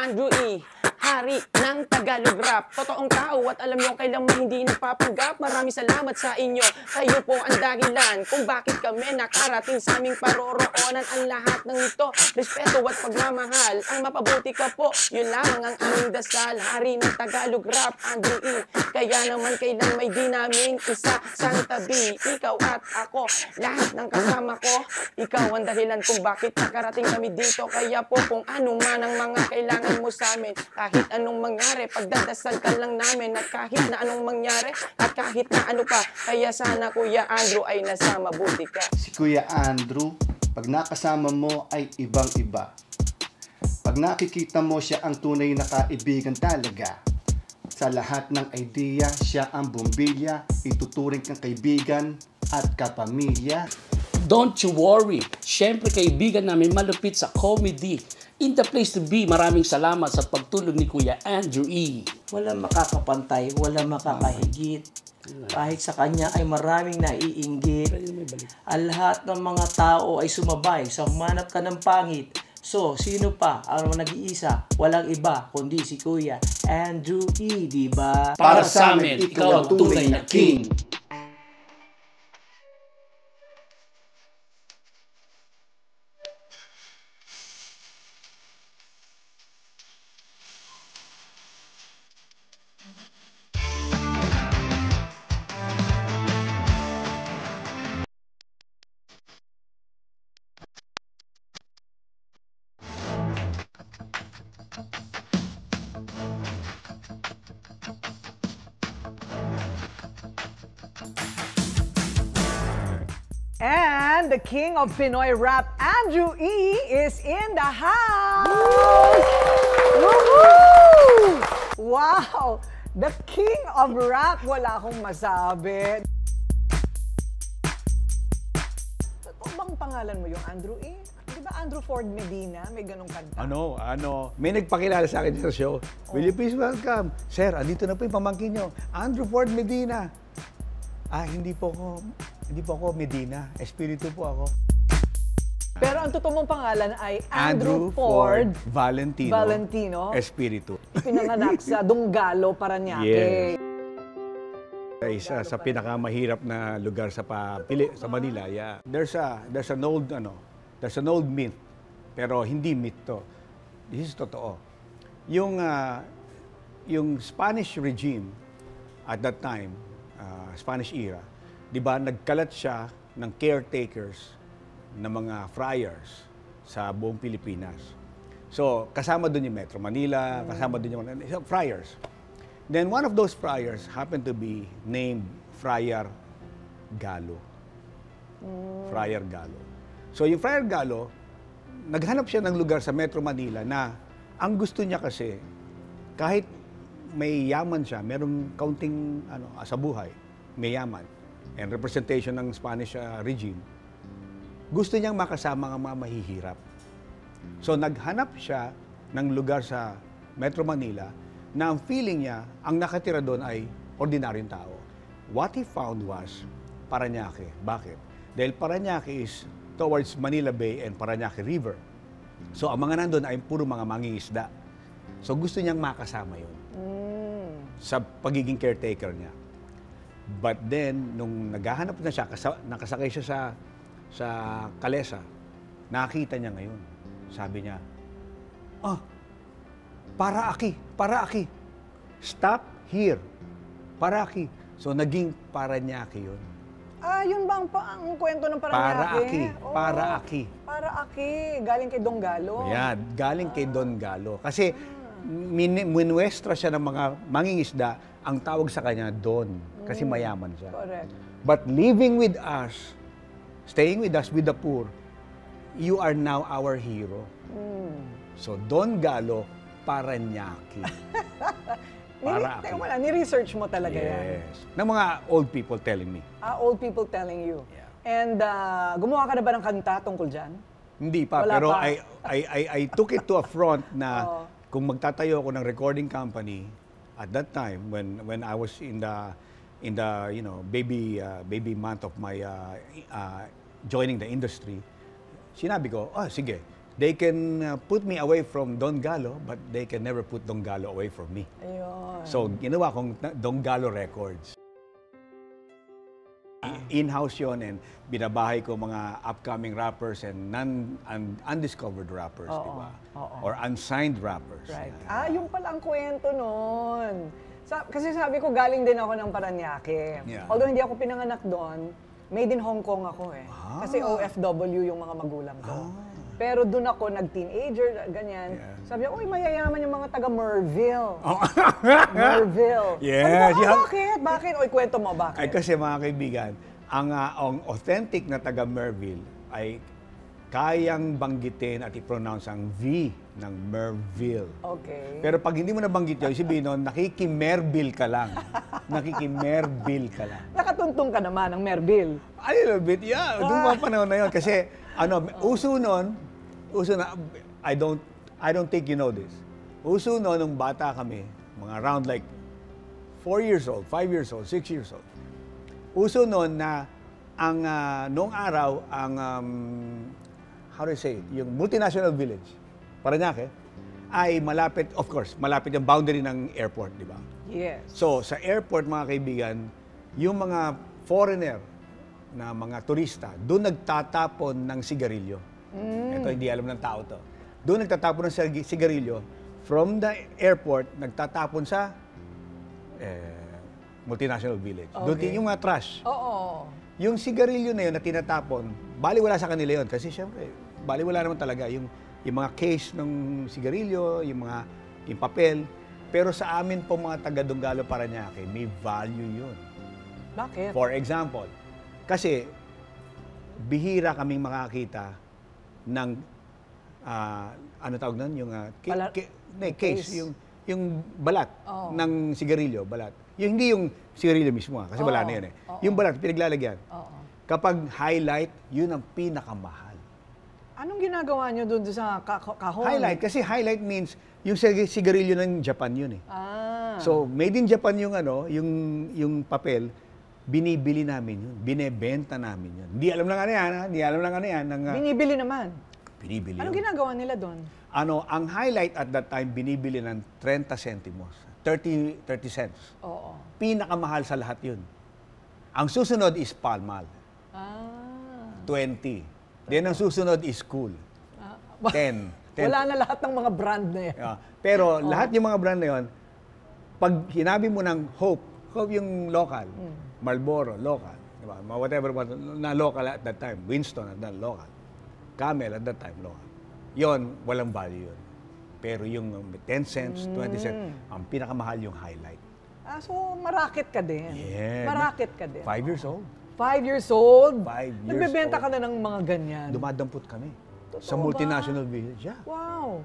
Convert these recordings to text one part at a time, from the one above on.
Andrew E. Hari ng Tagalog Rap. Totoong tao at alam nyo kailanman hindi nagpapanggap. Maraming salamat sa inyo. Kayo po ang dahilan kung bakit kami nakarating sa aming paroroonan. Ang lahat ng ito, respeto at pagmamahal. Ang mapabuti ka po, yun lamang ang aming dasal. Hari ng Tagalog Rap, Andrew E. Kaya naman kailan may di naming isa sang tabi. Ikaw at ako, lahat ng kasama ko. Ikaw ang dahilan kung bakit nakarating kami dito. Kaya po kung ano man ang mga kailangan mo sa amin, kahit anong mangyari, pagdadasal ka lang namin. At kahit na anong mangyari, at kahit na ano pa. Kaya sana Kuya Andrew ay nasa mabuti ka. Si Kuya Andrew, pag nakasama mo ay ibang-iba. Pag nakikita mo siya ang tunay na kaibigan talaga. Sa lahat ng idea, siya ang bumbilya. Ituturing kang kaibigan at kapamilya. Don't you worry. Siyempre kaibigan namin malupit sa comedy. In the place to be, maraming salamat sa pagtulong ni Kuya Andrew E. Walang makakapantay, walang makakahigit. Kahit sa kanya ay maraming naiinggit. Ang lahat ng mga tao ay sumabay sa humanap ka ng pangit. So, sino pa ang nag-iisa? Walang iba, kundi si Kuya Andrew E, diba? Para sa amin, ikaw ang tunay na king. And the king of Pinoy rap, Andrew E, is in the house! Woohoo! Wow! The king of rap, wala akong masabi. Totoo bang pangalan mo yung Andrew E? Di ba Andrew Ford Medina? May ganong kanta. May nagpakilala sa akin sa show. Will you please welcome? Sir, andito na po yung pamangkin nyo. Andrew Ford Medina. Hindi po ako Medina. Espiritu po ako. Pero ang totoo mong pangalan ay Andrew Ford Valentino. Espiritu. Pinanganak sa Donggalo, Parañaque. Yes. Isa sa pinakamahirap na lugar sa Manila. Yeah. There's an old myth, pero hindi myth to. This is totoo. Yung Spanish regime at that time, Spanish era, di ba, nagkalat siya ng caretakers na mga friars sa buong Pilipinas. So, kasama doon yung Metro Manila, kasama doon yung friars. Then, one of those friars happened to be named Friar Gallo. Friar Gallo. So, yung Friar Gallo, naghanap siya ng lugar sa Metro Manila na ang gusto niya kasi, kahit may yaman siya, merong kaunting sa buhay, may yaman, and representation ng Spanish regime, gusto niyang makasama ang mga mahihirap. So naghanap siya ng lugar sa Metro Manila na ang feeling niya, ang nakatira doon ay ordinaryong tao. What he found was Parañaque. Bakit? Dahil Parañaque is towards Manila Bay and Parañaque River. So ang mga nandun ay puro mga mangingisda. So gusto niyang makasama yun sa pagiging caretaker niya. But then, nung naghahanap na siya, nakasakay siya sa kalesa, nakita niya ngayon. Sabi niya, para aki. Stop here. Para aki. So, naging Parañaque yun. Yun ba ang kwento ng Parañaque? Para aki. Para aki. Galing kay Donggalo. Yeah, galing kay Don Galo. Kasi, minuestra siya ng mga mangingisda, ang tawag sa kanya Don. Kasi mayaman siya. Correct. But living with us, staying with us with the poor, you are now our hero. So, Don Galo, Parañaque. Ni-research mo talaga yan. Yes. Ng mga old people telling me. Old people telling you. Yeah. And gumawa ka na ba ng kanta tungkol dyan? Hindi pa, Wala pero pa. I took it to a front na kung magtatayo ako ng recording company at that time when I was in the baby month of my joining the industry, sinabi ko, sige, They can put me away from Don Gallo, but they can never put Don Gallo away from me. Ayun. So, ginawa kong Don Gallo Records. In-house yun and binabahay ko mga upcoming rappers and undiscovered rappers, di ba? Or unsigned rappers. Right. Yung pala ang kwento nun. Kasi sabi ko, galing din ako ng Parañaque. Yeah. Although hindi ako pinanganak doon, made in Hong Kong ako eh. Kasi OFW yung mga magulang ko. Pero doon ako, nag-teenager, ganyan. Yeah. Sabi ko, uy, mayayaman yung mga taga Merville. Merville. Yes. Sabi ko, bakit? Bakit? Uy, kwento mo, bakit? Ay kasi mga kaibigan, ang authentic na taga Merville ay kayang banggitin at i-pronounce ang V ng Merville. Okay. Pero pag hindi mo nabanggit yun, sabihin nun, nakikimerville ka lang. Nakikimerville ka lang. Nakatuntong ka naman ng Merville. A little bit, yeah. Doon pa panahon na yun. Kasi, uso na, I don't think you know this. Uso nun, nung bata kami, mga around like 4 years old, 5 years old, 6 years old. Uso nun na, noong araw, how do you say it? Yung multinational village, Parañaque, ay malapit, of course, malapit yung boundary ng airport, di ba? Yes. So, sa airport, mga kaibigan, yung mga foreigner na mga turista, doon nagtatapon ng sigarilyo. Ito, hindi alam ng tao to. Doon nagtatapon ng sigarilyo. From the airport, nagtatapon sa multinational village. Okay. Doon yung mga trash. Oo. Yung sigarilyo na yun na tinatapon, baliwala sa kanila yun. Kasi syempre, baliwala naman talaga yung mga case ng sigarilyo, yung papel. Pero sa amin po mga taga-Donggalo Parañaque, may value yun. Bakit? For example, kasi bihira kaming makakita ng, ano tawag nun? Yung case, yung balat ng sigarilyo, balat. Yung, hindi yung sigarilyo mismo, kasi wala na yun eh. Yung balat, pinaglalagyan. Kapag highlight, yun ang pinakamahal. Anong ginagawa nyo doon sa kahon? Highlight, kasi highlight means yung sigarilyo ng Japan yun eh. Ah. So, made in Japan yung yung papel, binibili namin yun, binebenta namin yun. Hindi alam lang ano yan, ha? Hindi alam lang ano yan. Binibili naman. Binibili Anong yun. ginagawa nila doon? Ang highlight at that time, binibili ng 30 centimos. 30 cents. Oo. Pinakamahal sa lahat yun. Ang susunod is Palmal. 20. Then ang susunod is Cool. 10. Wala na lahat ng mga brand na yan. Yeah. Pero lahat yung mga brand na yun, pag hinabi mo ng Hope yung local, Marlboro, local, diba? Whatever na local at that time, Winston at that local, Camel at that time, local. Yon, walang value yun. Pero yung 10 cents, 20 cents, ang pinakamahal yung highlight. So maraket ka din. Yeah. Maraket ka din. 5 years old. 5 years old? 5 years Nagbebenta old. ka na ng mga ganyan? Dumadampot kami. Totoo Sa multinational village. Yeah. Wow.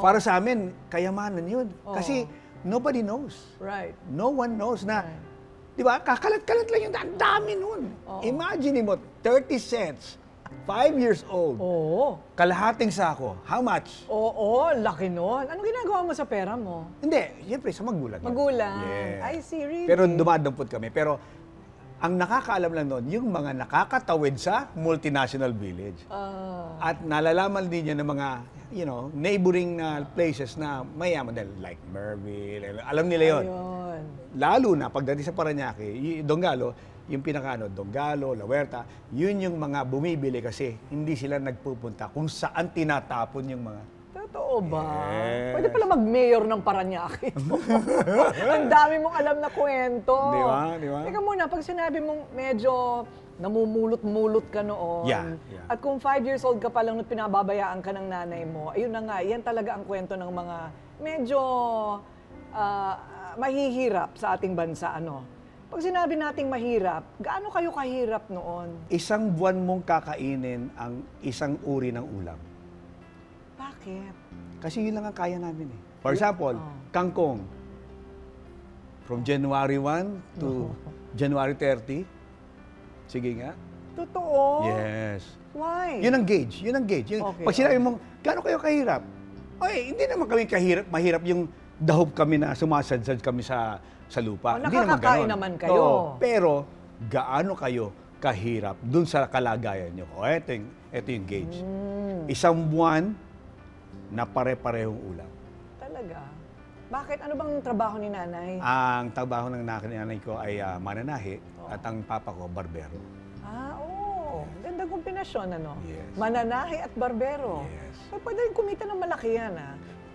Para sa amin, kayamanan yun. Kasi nobody knows. Right. No one knows na, di ba, kakalat-kalat lang yun. Ang dami nun. Imagine mo, 30 cents, 5 years old, kalahating sako. How much? Oo, laki nun. Anong ginagawa mo sa pera mo? Hindi, siyempre sa magulang. Magulang. Yeah. I see, really. Pero dumadampot kami. Pero ang nakakaalam lang nun, yung mga nakakatawid sa multinational village. At nalalaman din niya ng mga, neighboring places na mayaman dahil like Merville. Alam nila yon. Ayun. Lalo na pagdating sa Parañaque, Donggalo, yung Donggalo, La Huerta, yun yung mga bumibili kasi hindi sila nagpupunta kung saan tinatapon yung mga... Totoo ba? Yes. Pwede pala mag-mayor ng Parañaque. Ang dami mong alam na kwento. Di ba? Di ba? Teka muna, pag sinabi mong medyo namumulot-mulot ka noon, Yeah. at kung 5 years old ka pa lang nung pinababayaan ka ng nanay mo, ayun na nga, yan talaga ang kwento ng mga medyo mahihirap sa ating bansa, Pag sinabi nating mahirap, gaano kayo kahirap noon? Isang buwan mong kakainin ang isang uri ng ulam. Bakit? Kasi yun lang ang kaya namin eh. For example, kangkong. From January 1 to January 30. Sige nga. Totoo? Yes. Why? Yun ang gauge. Yun ang gauge. Okay, pag sinabi mong, gaano kayo kahirap? Ay, hindi naman kami mahirap yung dahop kami na sumasadsad kami sa lupa. Hindi naman nakakakain ganon. naman kayo. Pero, gaano kayo kahirap dun sa kalagayan nyo. O, ito yung gauge. Isang buwan na pare-parehong ulam. Talaga? Bakit? Ano bang trabaho ni nanay? Ang trabaho ng nanay ko ay mananahi at ang papa ko, barbero. Oo. Gandang kombinasyon, ano? Yes. Mananahi at barbero. Yes. Ay, pwede rin kumita ng malaki yan,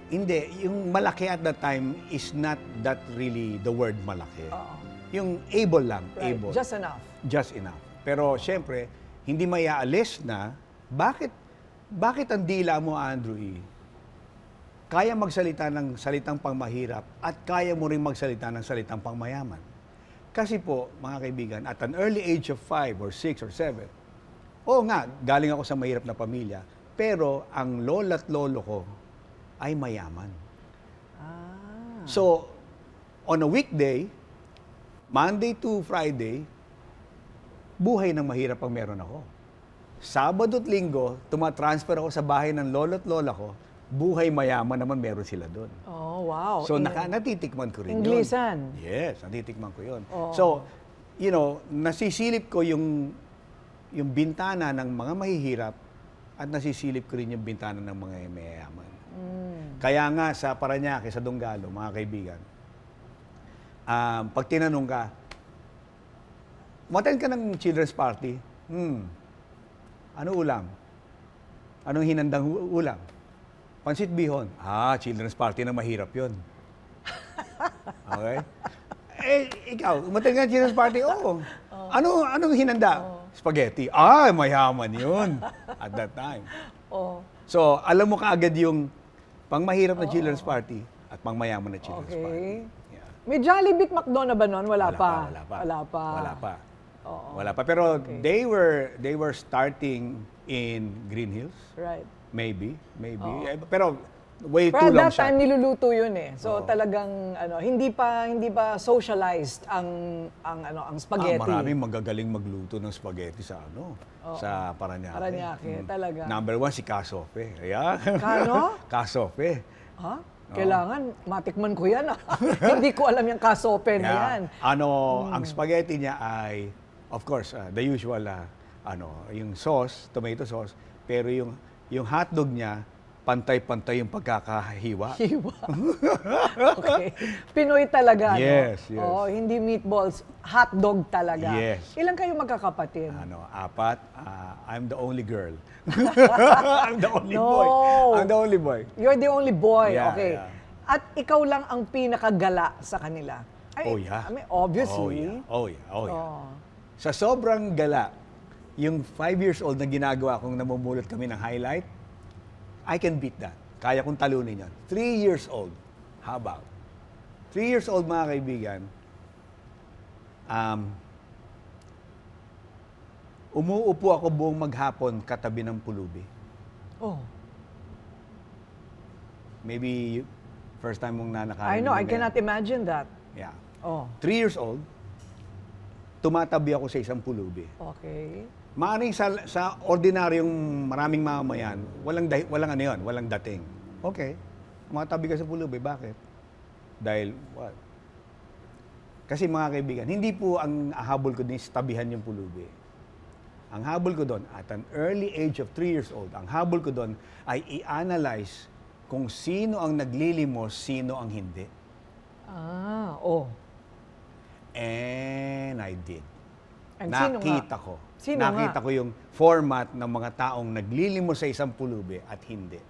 Hindi, yung malaki at that time is not that really the word malaki. Oo. Yung able lang, Right. able. Just enough. Just enough. Pero siyempre, hindi mayaalis na, bakit ang dila mo, Andrew E., kaya magsalita ng salitang pangmahirap at kaya mo rin magsalita ng salitang pangmayaman? Kasi po, mga kaibigan, at an early age of 5 or 6 or 7, oo nga, galing ako sa mahirap na pamilya, pero ang lola at lolo ko ay mayaman. So, on a weekday, Monday to Friday, buhay ng mahirap ang meron ako. Sabado at Linggo, tumatransfer ako sa bahay ng lolo at lola ko, buhay mayaman naman meron sila doon. Oh, wow. So, natitikman ko rin Inglisan. yun. Yes, natitikman ko yun. Oo. So, nasisilip ko yung bintana ng mga mahihirap at nasisilip ko rin yung bintana ng mga mayayaman. Kaya nga sa Parañaque, sa Donggalo, mga kaibigan, pag tinanong ka, umattend ka ng children's party, ano ulam? Anong hinandang ulam? Pansit bihon. Children's party na mahirap yun. Okay? Ikaw, umattend ka ng children's party? Oo. Anong hinanda? Spaghetti. Mayaman yun at that time. So, alam mo kaagad yung pangmahirap na children's party at pangmayaman na children's party. Yeah. May Jollibee at McDo na ba nun? Wala pa. Wala pa. Pero they were starting in Green Hills. Right. Maybe. Pero way too long that siya. time niluluto yun eh. So talagang hindi pa socialized ang spaghetti. Maraming magagaling magluto ng spaghetti sa sa Parañaque. Parañaque, talaga. Number 1 si Casofe. Ayan. Kano? Casofe. Ha? Kailangan matikman ko yan. Hindi ko alam yung kasope na yan. Ang spaghetti niya ay, of course, the usual, yung sauce, tomato sauce, pero yung hotdog niya, pantay-pantay yung pagkakahiwa. Hiwa. Okay. Pinoy talaga, Yes. hindi meatballs, hotdog talaga. Yes. Ilan kayo magkakapatid? 4. I'm the only girl. I'm the only boy. I'm the only boy. You're the only boy. Yeah, Okay. yeah. At ikaw lang ang pinakagala sa kanila. Yeah. I mean, obviously. Oh, yeah. Sa sobrang gala, yung 5 years old na ginagawa kong namumulot kami ng highlight, I can beat that. Kaya kong talunin yan. 3 years old. How about? 3 years old, mga kaibigan, umuupo ako buong maghapon katabi ng pulubi. Oh. Maybe first time mong nanakarin. I know, I cannot imagine that. Yeah. Oh. 3 years old, tumatabi ako sa isang pulubi. Okay. Maaring sa ordinaryong maraming mamamayan, walang dating. Okay, tumatabi ka sa pulubi. Bakit? Dahil, what? Kasi mga kaibigan, hindi po ang habol ko din sa tabihan yung pulubi. Ang habol ko doon, at an early age of 3 years old, ang habol ko doon ay i-analyze kung sino ang naglilimos, sino ang hindi. And I did. And Nakita ko yung format ng mga taong naglilimos sa isang pulubi at hindi.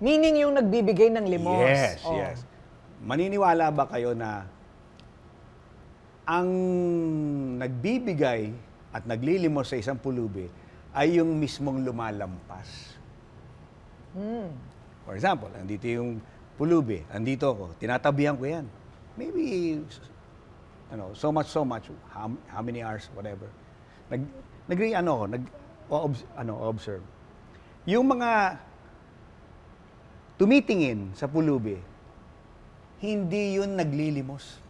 Meaning yung nagbibigay ng limos. Yes. Maniniwala ba kayo na ang nagbibigay at naglilimos sa isang pulubi ay yung mismong lumalampas? For example, andito yung pulubi, andito ako, tinatabihan ko yan. Maybe so much, how many hours, whatever. Observe. Yung mga tumitingin sa pulubi, hindi yun naglilimos.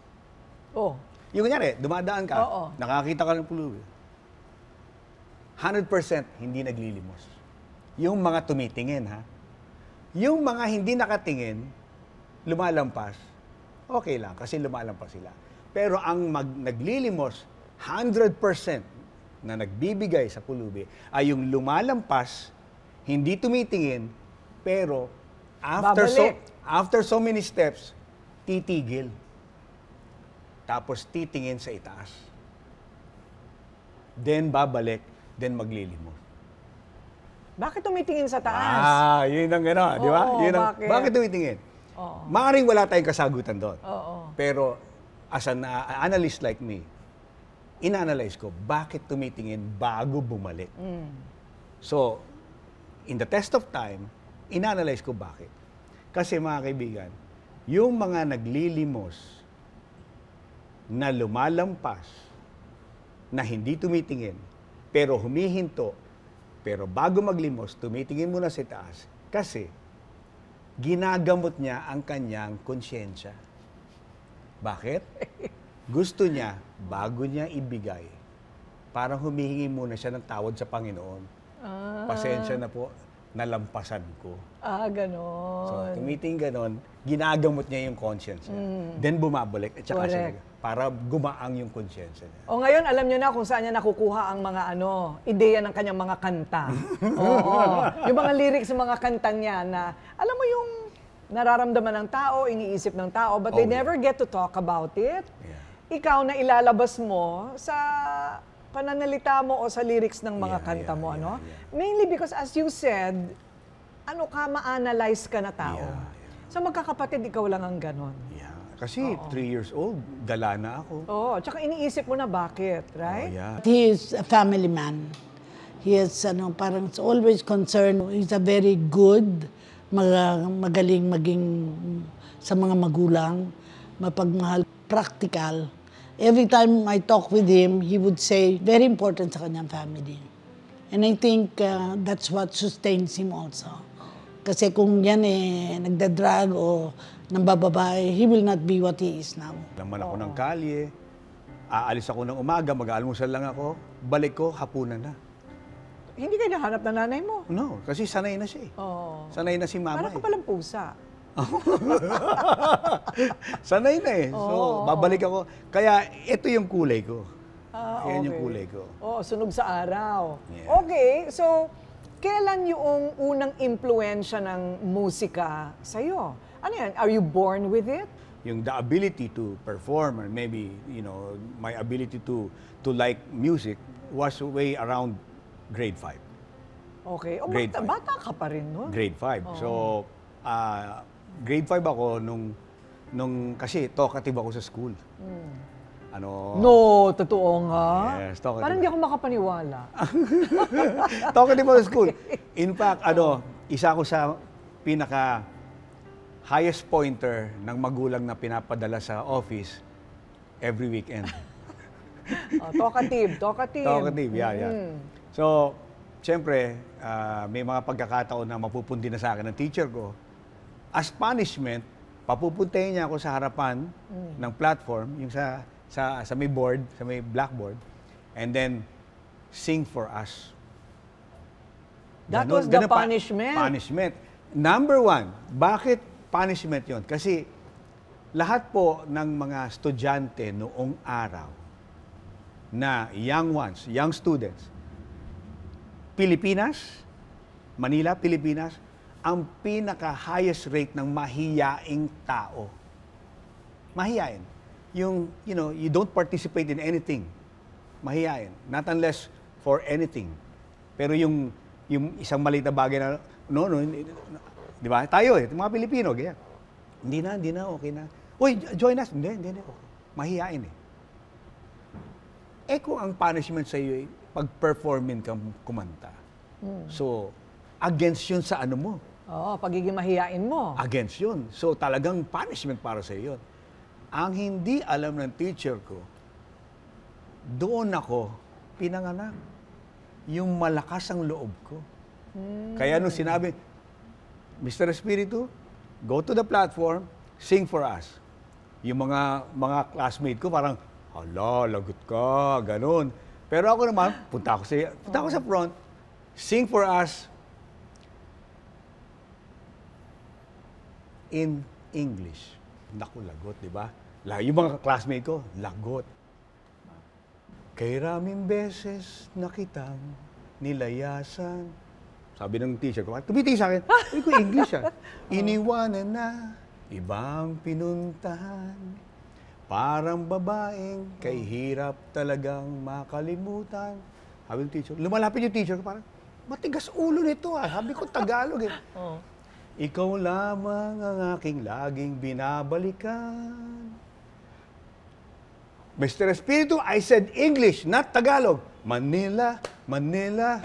Yung kunyari, dumadaan ka, nakakita ka ng pulubi. 100% hindi naglilimos. Yung mga tumitingin, ha? Yung mga hindi nakatingin, lumalampas, okay lang, kasi lumalampas sila. Pero ang naglilimos, 100%, na nagbibigay sa pulubi ay yung lumalampas, hindi tumitingin, pero Babalik. after so many steps, titigil. Tapos titingin sa itaas. Then babalik, then maglilimos. Bakit tumitingin sa taas? Yun ang gano'n, di ba? Oo, Yun ang, bakit? bakit tumitingin? Oo. Maaaring wala tayong kasagutan doon. Oo. Pero as an analyst like me, ina-analyze ko bakit tumitingin bago bumalik. So, in the test of time, ina-analyze ko bakit. Kasi mga kaibigan, yung mga naglilimos na lumalampas, na hindi tumitingin, pero humihinto, pero bago maglimos, tumitingin muna sa taas kasi ginagamot niya ang kanyang konsyensya. Bakit? Gusto niya, bago niya ibigay, parang humihingi muna siya ng tawad sa Panginoon. Pasensya na po, nalampasan ko. Ganon. So, tumitingin ganon, ginagamot niya yung conscience niya. Then bumabalik at saka siya Correct. para gumaang yung konsyensya niya. O ngayon, alam niyo na kung saan niya nakukuha ang mga ideya ng kanyang mga kanta. Oo. Yung mga lyrics ng mga kanta niya na, alam mo yung nararamdaman ng tao, iniisip ng tao, but they never get to talk about it. Yeah. Ikaw na ilalabas mo sa pananalita mo o sa lyrics ng mga kanta mo, ano? Mainly because as you said, ma-analyze ka na tao. So magkakapatid, ikaw lang ang ganon. Yeah. Kasi 3 years old, gala na ako. Oo, tsaka iniisip mo na bakit, right? Yeah. He is a family man. He is parang always concerned. He's a very good, magaling maging sa mga magulang, mapagmahal, practical. Every time I talk with him, he would say, very important sa kanyang family. And I think that's what sustains him also. Kasi kung yan nagdadrag o ng bababae, he will not be what he is now. Laman ako ng kalye, aalis ako ng umaga, mag-aalmusal lang ako, balik ko, hapunan na. Hindi kayo nahanap ng nanay mo. No, kasi sanay na siya eh. Oo. Sanay na si mama Parang ka eh. palang pusa. Sanay na eh. So, babalik ako. Kaya ito yung kulay ko. Yan yung kulay ko. Oo, sunog sa araw. Yeah. Okay, so kailan yung unang impluensya ng musika sa'yo? Ano yan? Are you born with it? Yung the ability to perform or maybe, my ability to like music was way around grade 5. Okay. O, Grade five. bata ka pa rin, no? Grade 5. So, grade 5 ako nung kasi talkative ako sa school. No, totoo nga. Yes, talkative. Parang hindi ako makapaniwala. Talkative ako sa school. In fact, isa ako sa pinaka highest pointer ng magulang na pinapadala sa office every weekend. Talkative. Talkative, yeah. So, siyempre, may mga pagkakataon na mapupundi na sa akin ng teacher ko. As punishment, papupuntahin niya ako sa harapan ng platform, yung sa may board, sa may blackboard, and then sing for us. That was the punishment. Punishment. Number 1, bakit punishment yon? Kasi lahat po ng mga estudyante noong araw na young students, Pilipinas, Manila, Pilipinas, ang pinaka-highest rate ng mahiyaing tao. Mahiyain. You don't participate in anything. Mahiyain. Not unless for anything. Pero yung isang maliit na bagay na, di ba? Tayo mga Pilipino, ganyan. Hindi na, okay na. Uy, join us. Hindi. Okay. Mahiyain kung ang punishment sa iyo pag-performin kang kumanta. So, against yun sa ano mo. Oo, pagiging mahiyain mo. Against yun. So, talagang punishment para sa iyo. Ang hindi alam ng teacher ko, doon ako pinanganak. Yung malakas ang loob ko. Kaya nung sinabi, Mr. Espiritu, go to the platform, sing for us. Yung mga classmate ko parang, hala, lagot ka, ganun. Pero ako naman, punta ako sa front, sing for us in English. Naku, lagot, di ba? Yung mga classmate ko, lagot. Kay raming beses na kitang nilayasan. Sabi ng teacher ko, tumitingin sa akin, sabi ko English Iniwanan na ibang pinuntahan. Parang babaeng kay hirap talagang makalimutan. Sabi ng teacher, lumalapit yung teacher ko, parang, matigas ulo nito Sabi ko, Tagalog Ikaw lamang ang aking laging binabalikan. Mr. Espiritu, I said English, not Tagalog. Manila, Manila,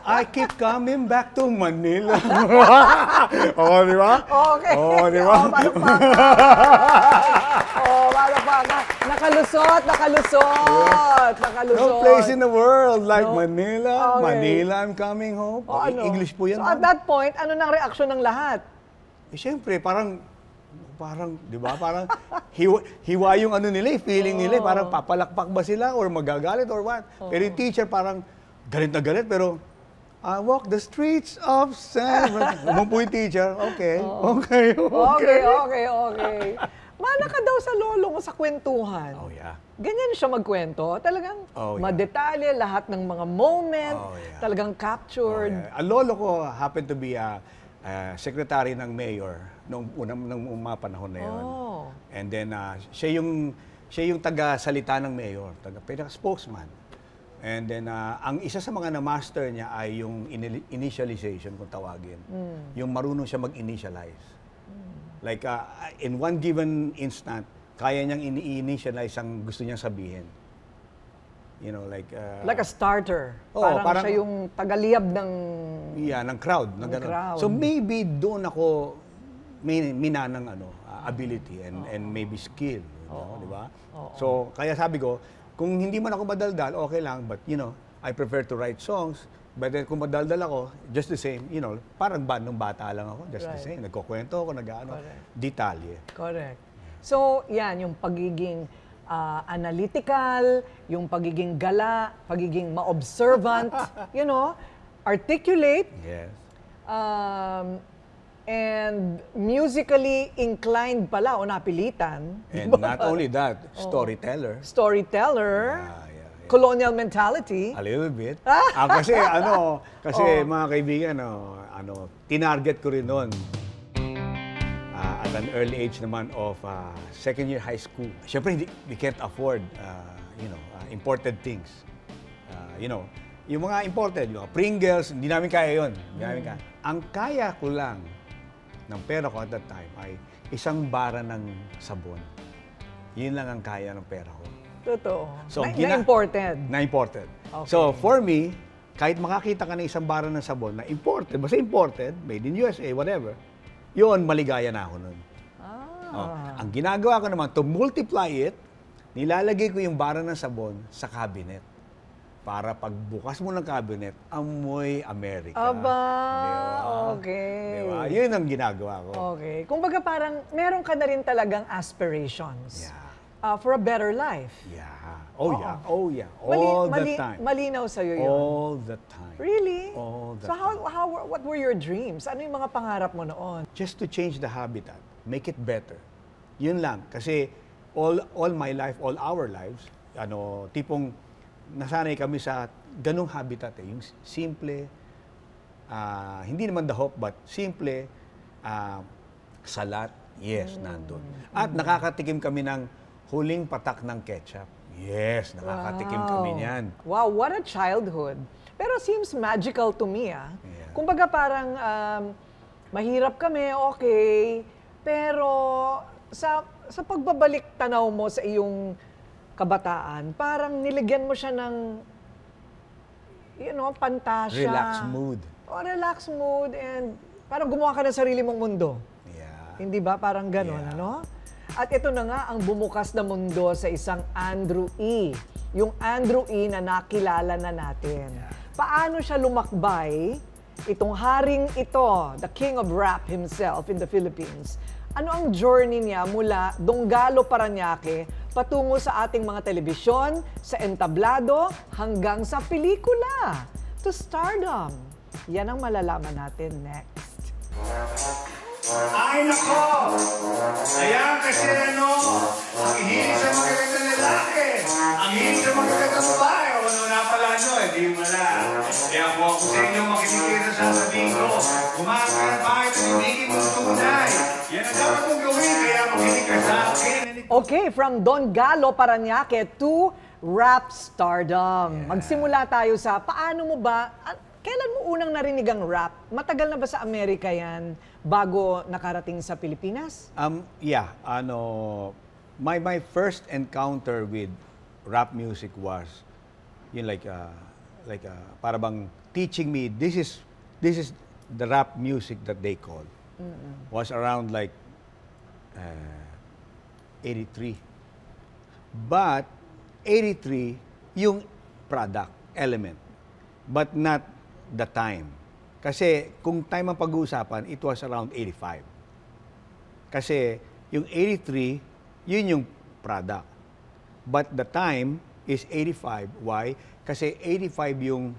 I keep coming back to Manila. Di ba? Okay. Di ba? Palakpakan. Nakalusot. No place in the world like Manila. Okay. Manila, I'm coming home. English po yan. So at that point, ano nang reaksyon ng lahat? Siyempre, parang, di ba? Parang hiwa yung ano nila, feeling nila. Parang papalakpak ba sila or magagalit or what? Pero yung teacher parang galit na galit, pero walk the streets of San. Umupo yung teacher. Okay. Mana ka daw sa lolo mo sa kwentuhan. Oh, yeah. Ganyan siya magkwento. Talagang madetalye, lahat ng mga moment, talagang captured. Ang lolo ko happened to be a secretary ng mayor nung mga panahon na yun. And then, siya yung taga-salita ng mayor, pinaka-spokesman. And then, ang isa sa mga na-master niya ay yung initialization, kung tawagin. Yung marunong siya mag-initialize. Like, in one given instant, kaya niyang ini-initialize ang gusto niyang sabihin. You know, like a starter. Parang siya yung tagaliyab ng... ng crowd. So maybe doon ako minanang ability and maybe skill. Di ba? So kaya sabi ko, kung hindi man ako madaldal, okay lang. But I prefer to write songs. But then kung madaldal ako, just the same, parang nung bata lang ako, just the same. Nagkukwento ako, detalye. Correct. So yan, yung pagiging analytical, yung pagiging gala, pagiging ma-observant, articulate, yes. And musically inclined pala o napilitan. And not only that, storyteller. Colonial mentality. A little bit. Kasi mga kaibigan, tinarget ko rin noon. At an early age naman of second year high school. Siyempre, we can't afford, imported things. Yung mga imported, yung Pringles, hindi namin kaya yun. Ang kaya ko lang ng pera ko at that time ay isang bara ng sabon. Yun lang ang kaya ng pera ko. Totoo. So, na-imported. Na-imported. Okay. So, for me, kahit makakita ka ng isang bara ng sabon na imported, basta imported, made in USA, whatever, yun, maligaya na ako nun. Ang ginagawa ko naman, to multiply it, nilalagay ko yung bara ng sabon sa cabinet. Para pagbukas mo ng cabinet, amoy Amerika. Aba, diba? Okay. Diba? Yun ang ginagawa ko. Okay. Kumbaga parang meron ka na rin talagang aspirations. For a better life. Yeah. All the time. Malinaw sa'yo yun. All the time. Really? All the time. So what were your dreams? Ano yung mga pangarap mo noon? Just to change the habitat. Make it better. Yun lang. Kasi all my life, all our lives, tipong nasanay kami sa ganung habitat. Yung simple, hindi naman the hope, but simple, salat, yes, nandun. At nakakatikim kami ng huling patak ng ketchup. Yes, nakakatikim kami niyan. Wow, what a childhood. Pero seems magical to me, Kumbaga parang mahirap kami, okay. Pero sa pagbabalik tanaw mo sa iyong kabataan, parang niligyan mo siya ng, pantasya. Relaxed mood and parang gumawa ka ng sarili mong mundo. Yeah. Hindi ba? Parang gano'n, At ito na nga ang bumukas na mundo sa isang Andrew E. Yung Andrew E na nakilala na natin. Paano siya lumakbay, itong haring ito, the king of rap himself in the Philippines. Ano ang journey niya mula Donggalo, Parañaque patungo sa ating mga telebisyon, sa entablado, hanggang sa pelikula, to stardom. Yan ang malalaman natin next. Ay nako! Ayan kasi ang hilig sa mga nila natin. Ang hilig sa mga katababae. O ano na pala nyo, hindi mo na. Kaya po ako sa inyo makinig sa sasabihin ko. Kumakaya bakit ang hindi mo tunay. Yan ang dapat mong gawin, kaya makinig ka sa akin. Okay, from Don Galo Parañaque to rap stardom. Magsimula tayo sa paano mo ba, kailan mo unang narinig ang rap? Matagal na ba sa Amerika yan bago nakarating sa Pilipinas? Yeah, my first encounter with rap music was yun para bang teaching me this is the rap music that they call. Was around like 83. But 83 yung product element, but not the time. Kasi kung time ang pag-uusapan, it was around 85. Kasi yung 83, yun yung product. But the time is 85. Why? Kasi 85 yung,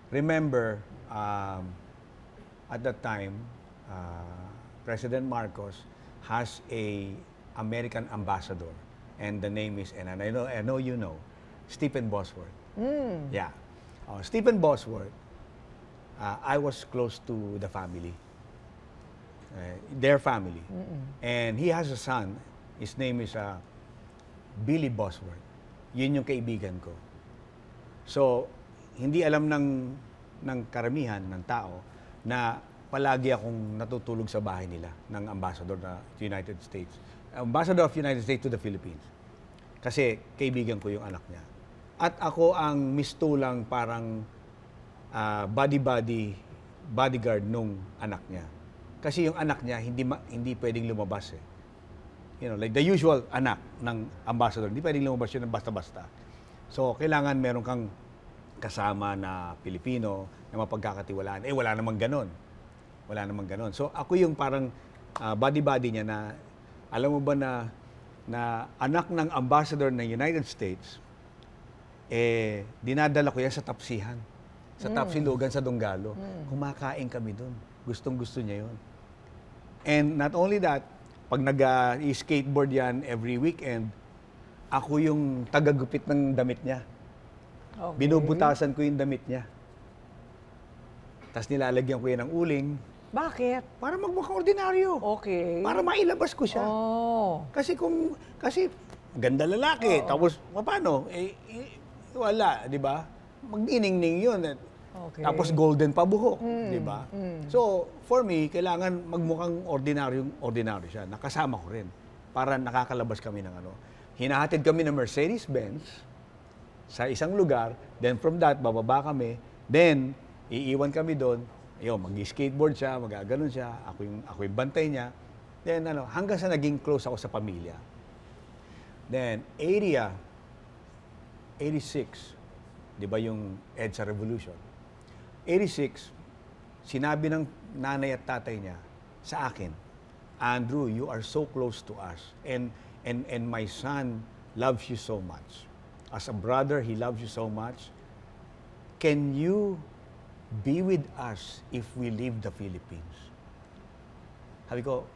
remember, at that time, President Marcos has a American ambassador. And the name is, and I know you know, Stephen Bosworth. Yeah. Stephen Bosworth, I was close to the family, their family. And he has a son, his name is Billy Bosworth. Yun yung kaibigan ko. So, hindi alam ng karamihan, ng tao, na palagi akong natutulog sa bahay nila ng ambassador na United States. Ambassador of United States to the Philippines. Kasi kaibigan ko yung anak niya. At ako ang mistulang parang bodyguard nung anak niya. Kasi yung anak niya hindi pwedeng lumabas eh. You know, like the usual anak ng ambassador, hindi pwedeng lumabas yun ng basta-basta. So, kailangan meron kang kasama na Pilipino na mapagkakatiwalaan. Eh, wala namang ganon. Wala namang ganon. So, ako yung parang body niya na, alam mo ba na anak ng ambassador ng United States, dinadala ko yan sa Tapsihan. Sa Tapsilugan sa Donggalo. Kumakain kami doon. Gustong-gusto niya yun. And not only that, pag nag-skateboard yan every weekend, ako yung tagagupit ng damit niya. Okay. Binubutasan ko yung damit niya. Tapos nilalagyan ko yan ng uling. Bakit? Para magmukhang ordinaryo. Okay. Para mailabas ko siya. Oh. Kasi ganda lalaki, tapos paano? Wala, di ba? Magniningning yun. Okay. Tapos golden pa buhok, di ba? So, for me, kailangan magmukhang ordinaryo siya. Nakasama ko rin para nakakalabas kami ng ano. Hinahatid kami ng Mercedes-Benz sa isang lugar, then from that, bababa kami, then iiwan kami doon. Mag-skateboard siya, magaganon siya, ako yung bantay niya. Then hanggang sa naging close ako sa pamilya. Then 86, 'di ba yung EDSA Revolution? 86, sinabi ng nanay at tatay niya sa akin, Andrew, you are so close to us, and my son loves you so much. As a brother, he loves you so much. Can you be with us if we leave the Philippines? Sabi ko,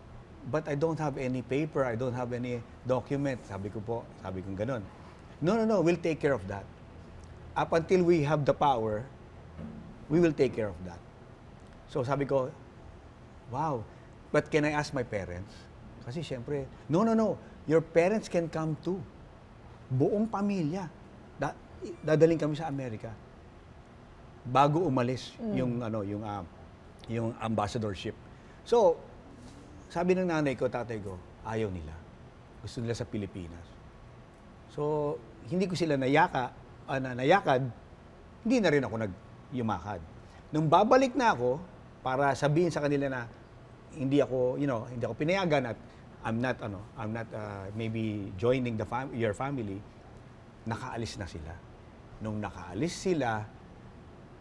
but I don't have any paper, I don't have any document. Sabi ko ganun. No, we'll take care of that. Up until we have the power, we will take care of that. So sabi ko, wow, but can I ask my parents? Kasi syempre, no, your parents can come too. Buong pamilya. Dadaling kami sa Amerika. Bago umalis yung ambassadorship. So, sabi ng nanay ko, tatay ko, ayaw nila. Gusto nila sa Pilipinas. So, hindi ko sila nayakad, hindi na rin ako nagyumakad. Nung babalik na ako, para sabihin sa kanila na hindi ako pinayagan at I'm not maybe joining your family, nakaalis na sila. Nung nakaalis sila,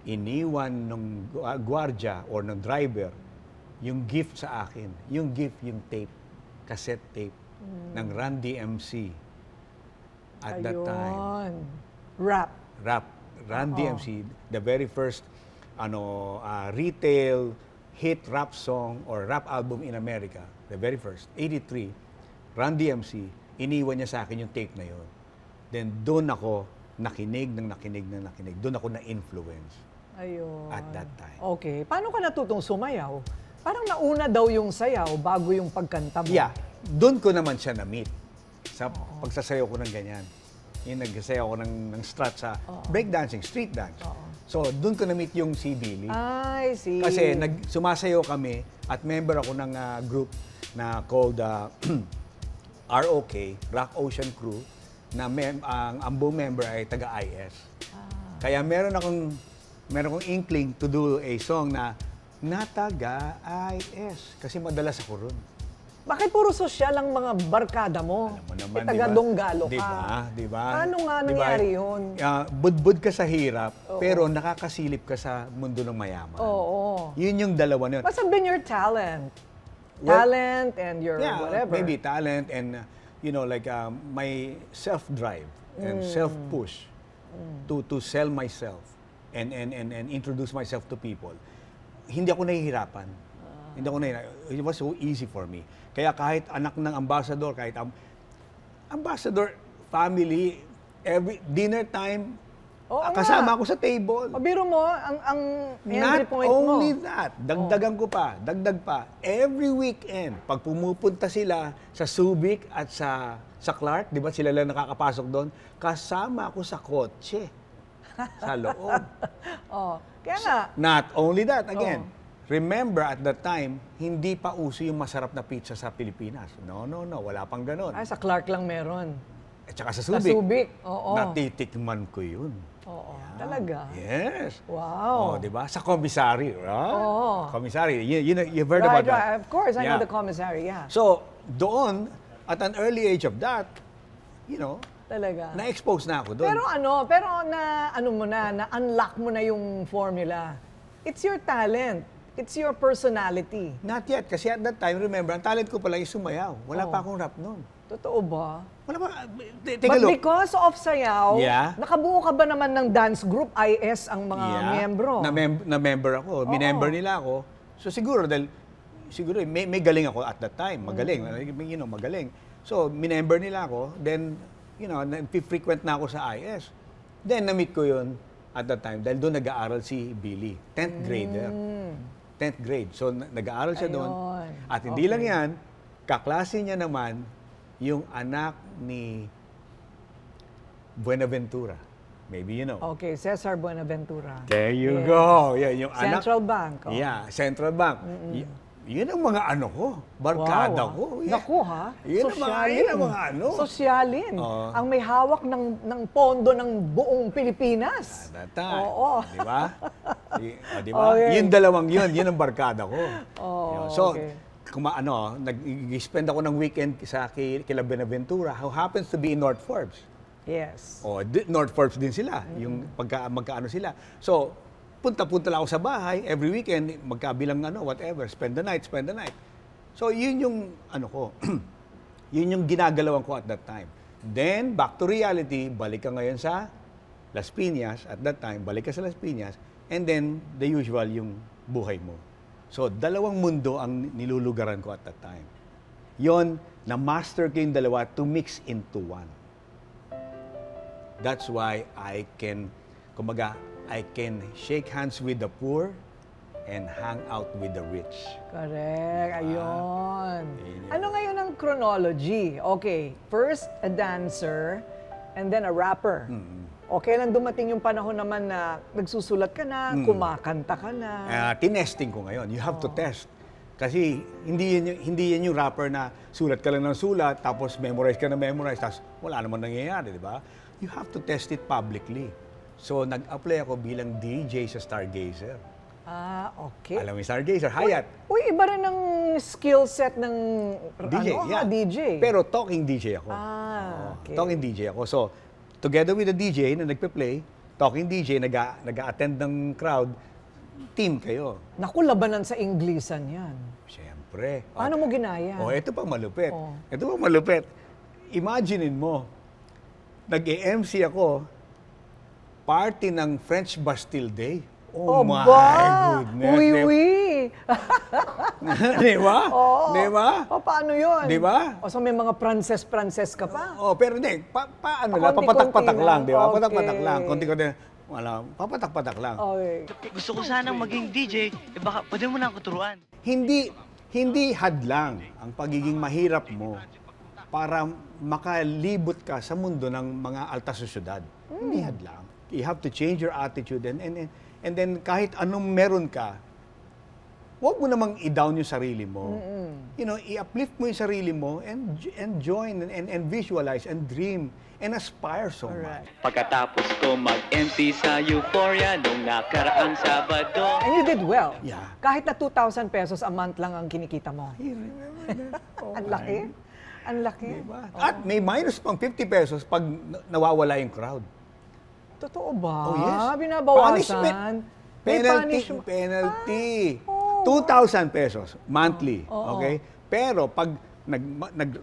iniwan ng gwardiya or ng driver yung gift sa akin. Yung gift, yung tape, cassette tape ng Run DMC at that time. Rap. Run DMC, the very first retail hit rap song or rap album in America, the very first, 83, Run DMC, iniwan niya sa akin yung tape na yun. Then doon ako nakinig. Doon ako na-influence Ayun. at that time. Okay. Paano ka natutong sumayaw? Parang nauna daw yung sayaw bago yung pagkanta mo. Yeah, doon ko naman siya na-meet. Sa pagsasayaw ko ng ganyan. Yung nagsasayaw ko ng strut sa breakdancing, street dance. So, doon ko na-meet yung si Billy. I see. Kasi sumasayaw kami at member ako ng group na called ROK, Rock Ocean Crew, na ang buong member ay taga-IS. Kaya meron akong inkling to do a song na taga-IS. Kasi madalas ako ron. Bakit puro sosyal ang mga barkada mo? Alam mo naman, taga-Donggalo ka. Diba? Paano nga nangyari yun? Budbud ka sa hirap, pero nakakasilip ka sa mundo ng mayaman. Oo. Yun yung dalawa na yun. Must have been your talent. Well, Talent and your whatever. Maybe talent and, my self-drive and self-push to sell myself and introduce myself to people. Hindi ako nahihirapan. It was so easy for me. Kaya kahit anak ng ambassador, kahit ambassador family, every dinner time, kasama ako sa table. O biro mo, ang entry point mo. Not only that, dagdagan ko pa, dagdag pa. Every weekend, pag pumupunta sila sa Subic at sa Clark, di ba sila lang nakakapasok doon, kasama ako sa kotse, sa loob. Kaya nga. Not only that, again, remember at that time, hindi pa uso yung masarap na pizza sa Pilipinas. No, wala pang ganon. Ay, sa Clark lang meron. At saka sa Sa Subic. Subic, oo. Natitikman ko yun. Oo, talaga. Yes. Wow. Di ba? Sa commissary, right? Oo. Commissary. You've heard about that. Right. Of course, I know Yeah. the commissary, yeah. So, doon, at an early age of that, Talaga. na-expose na ako doon. Pero na-unlock mo na yung formula. It's your talent. It's your personality. Not yet. Kasi at that time, remember, ang talent ko pala is sumayaw. Wala pa akong rap noon. Totoo ba? Wala pa. Take a But look. because of sayaw, Yeah. nakabuo ka ba naman ng dance group, IS ang mga miyembro? Na member ako. Minember nila ako. So siguro, may galing ako at that time. Magaling. Magaling. So, minember nila ako. Then, frequent na ako sa IS. Then, na-meet ko yun at that time. Dahil doon nag-aaral si Billy. 10th grader. 10th grade. So, nag-aaral siya doon. Ayun. At hindi lang yan, kaklase niya naman yung anak ni Buenaventura. Maybe you know. Okay, Cesar Buenaventura. There you Yes. go. Yeah, yung Central anak. Bank. Yeah, Central Bank. Yun ang mga ko, barkada ko. Yeah. Naku ha? Yun ang mga Sosyalin. Ang may hawak ng pondo ng buong Pilipinas. At that time. Oo. Di ba? Di ba? Okay. Yung dalawang yun ang barkada ko. So, okay. nag-spend ako ng weekend kila Buenaventura, who happens to be in North Forbes. Yes. North Forbes din sila, yung magkaano sila. So, punta-punta lang ako sa bahay, every weekend, magkabilang whatever, spend the night. So, yun yung, yun yung ginagalawan ko at that time. Then, back to reality, balik ka ngayon sa Las Piñas, at that time, balik ka sa Las Piñas, and then, the usual, yung buhay mo. So, dalawang mundo ang nilulugaran ko at that time. Yon, na-master ko yung dalawa to mix into one. That's why I can shake hands with the poor and hang out with the rich. Correct. Ayun. Ano ngayon ang chronology? Okay, first a dancer and then a rapper. Okay lang dumating yung panahon naman na nagsusulat ka na, kumakanta ka na. Tinesting ko ngayon. You have to test. Kasi hindi yan yung rapper na sulat ka lang ng sulat, tapos memorize ka na memorize, tapos wala naman nangyayari, di ba? You have to test it publicly. So, nag-apply ako bilang DJ sa Stargazer. Okay. Alam mo yung Stargazer? Hayat. Uy, iba rin ang skill set ng DJ, yeah. DJ. Pero talking DJ ako. Okay. Talking DJ ako. So, together with the DJ na nagpe-play, talking DJ, nag-a-attend ng crowd, team kayo. Naku, labanan sa Inglesan yan. Siyempre. Paano mo ginaya? Ito pa malupit. Ito pa malupit. Imaginein mo, nag-e-MC ako, party ng French Bastille Day. Oh my goodness. Oui. Di ba? Oo. Di ba? O, paano yun? Di ba? O, so may mga Prances ka pa? Oh, pero hindi, paano lang, Pakonti-konti papatak-patak lang, di ba? lang. Papatak-patak Okay. lang, konti-konti, wala, papatak-patak lang. Okay. Gusto ko sanang maging DJ, baka pwede mo na ako turuan. Hindi hadlang ang pagiging mahirap mo para makalibot ka sa mundo ng mga alta sosyudad. Hindi hadlang. You have to change your attitude and then kahit anong meron ka, huwag mo namang i-down yung sarili mo. You know, i-uplift mo yung sarili mo and join and visualize and dream and aspire so much. Pagkatapos ko mag-MC sa Euphoria nung nakaraang Sabado. And you did well. Yeah. Kahit na 2,000 pesos a month lang ang kinikita mo. Ang laki. Ang laki. Diba? At may minus pang 50 pesos pag nawawala yung crowd. Totoo ba? Oh, yes. Binabawasan? May Penalty. 2,000 pesos monthly. Okay? Pero pag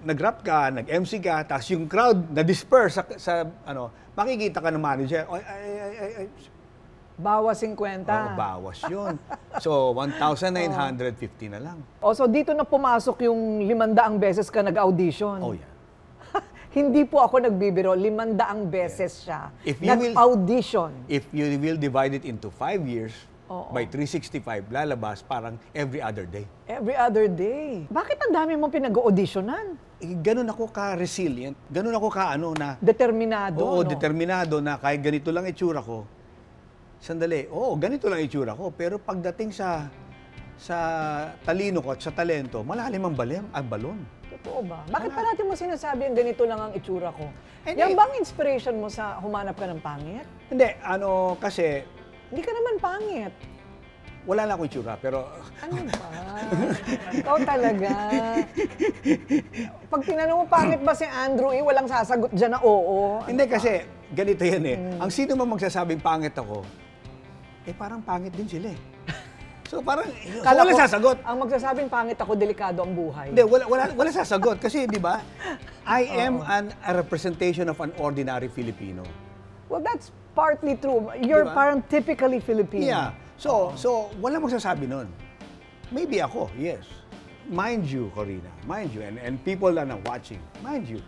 nag-rap ka, nag-MC ka, tapos yung crowd na-disperse sa makikita ka ng manager, Bawas 50. bawas yun. So, 1,950 na lang. So dito na pumasok yung 500 beses ka nag-audition. Oh, yeah. Hindi po ako nagbibiro, 500 beses siya. If you will- Nag-audition. If you will divide it into 5 years, Oo. by 365, lalabas parang every other day. Every other day. Bakit ang dami mong pinag-auditionan? Ganun ako ka-resilient. Ganun ako na... Determinado, Oo, no? determinado na kahit ganito lang itsura ko, sandali, ganito lang itsura ko. Pero pagdating sa talino ko at sa talento, malalim ang balon. Totoo ba? Bakit parati mo sinasabi ang ganito lang ang itsura ko? Hindi. Yan bang inspiration mo sa humanap ka ng pangit? Hindi, kasi Hindi ka naman pangit. wala na akong itsura, pero... Ano ba? Ikaw talaga. Pag tinanong mo, pangit ba si Andrew, walang sasagot dyan na oo. Hindi kasi, ganito yan eh. Ang sino man magsasabing pangit ako, parang pangit din sila eh. So parang, wala sasagot. Ang magsasabing pangit ako, delikado ang buhay. Hindi, wala sasagot. Kasi, di ba, I am a representation of an ordinary Filipino. Well, that's partly true. You're Diba? parang typically Filipino. Yeah. So wala magsasabi nun. Maybe ako, yes. Mind you, Corina, mind you, and people that are watching, mind you,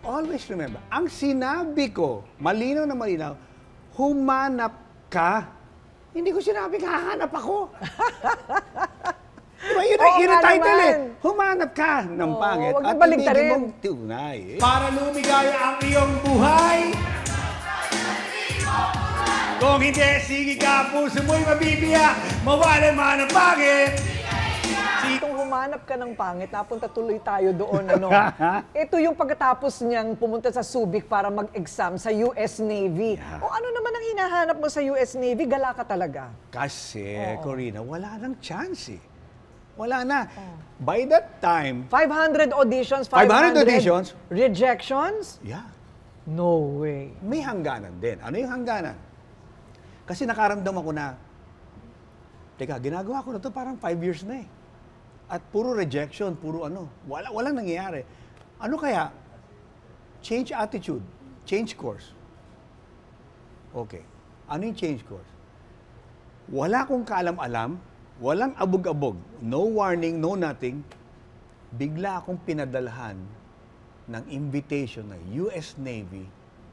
always remember, ang sinabi ko, malinaw na malinaw, humanap ka. Hindi ko sinabing hahanap ako. Diba, yun ang title eh. Humanap ka ng pangit wag at mo baligtarin. ibigin mong tunay. Para lumigaya ang iyong buhay. Kung hindi, sige ka, puso mo'y mabibiya, mawala man ang pangit. Kung humanap ka ng pangit, napunta tuloy tayo doon. Ito yung pagkatapos niyang pumunta sa Subic para mag-exam sa US Navy. Yeah. O ano naman ang hinahanap mo sa US Navy? Gala ka talaga. Kasi, Corina, wala nang chance eh. Wala na. By that time, 500 auditions, 500 auditions? Rejections? yeah, No way. may hangganan din. Ano yung hangganan? Kasi nakaramdam ako na, teka, ginagawa ko na to parang 5 years na eh. At puro rejection, puro walang nangyayari. Ano kaya? Change attitude, change course. Okay. Ano yung change course? Wala akong kaalam-alam, walang abog-abog, no warning, no nothing. Bigla akong pinadalhan ng invitation ng US Navy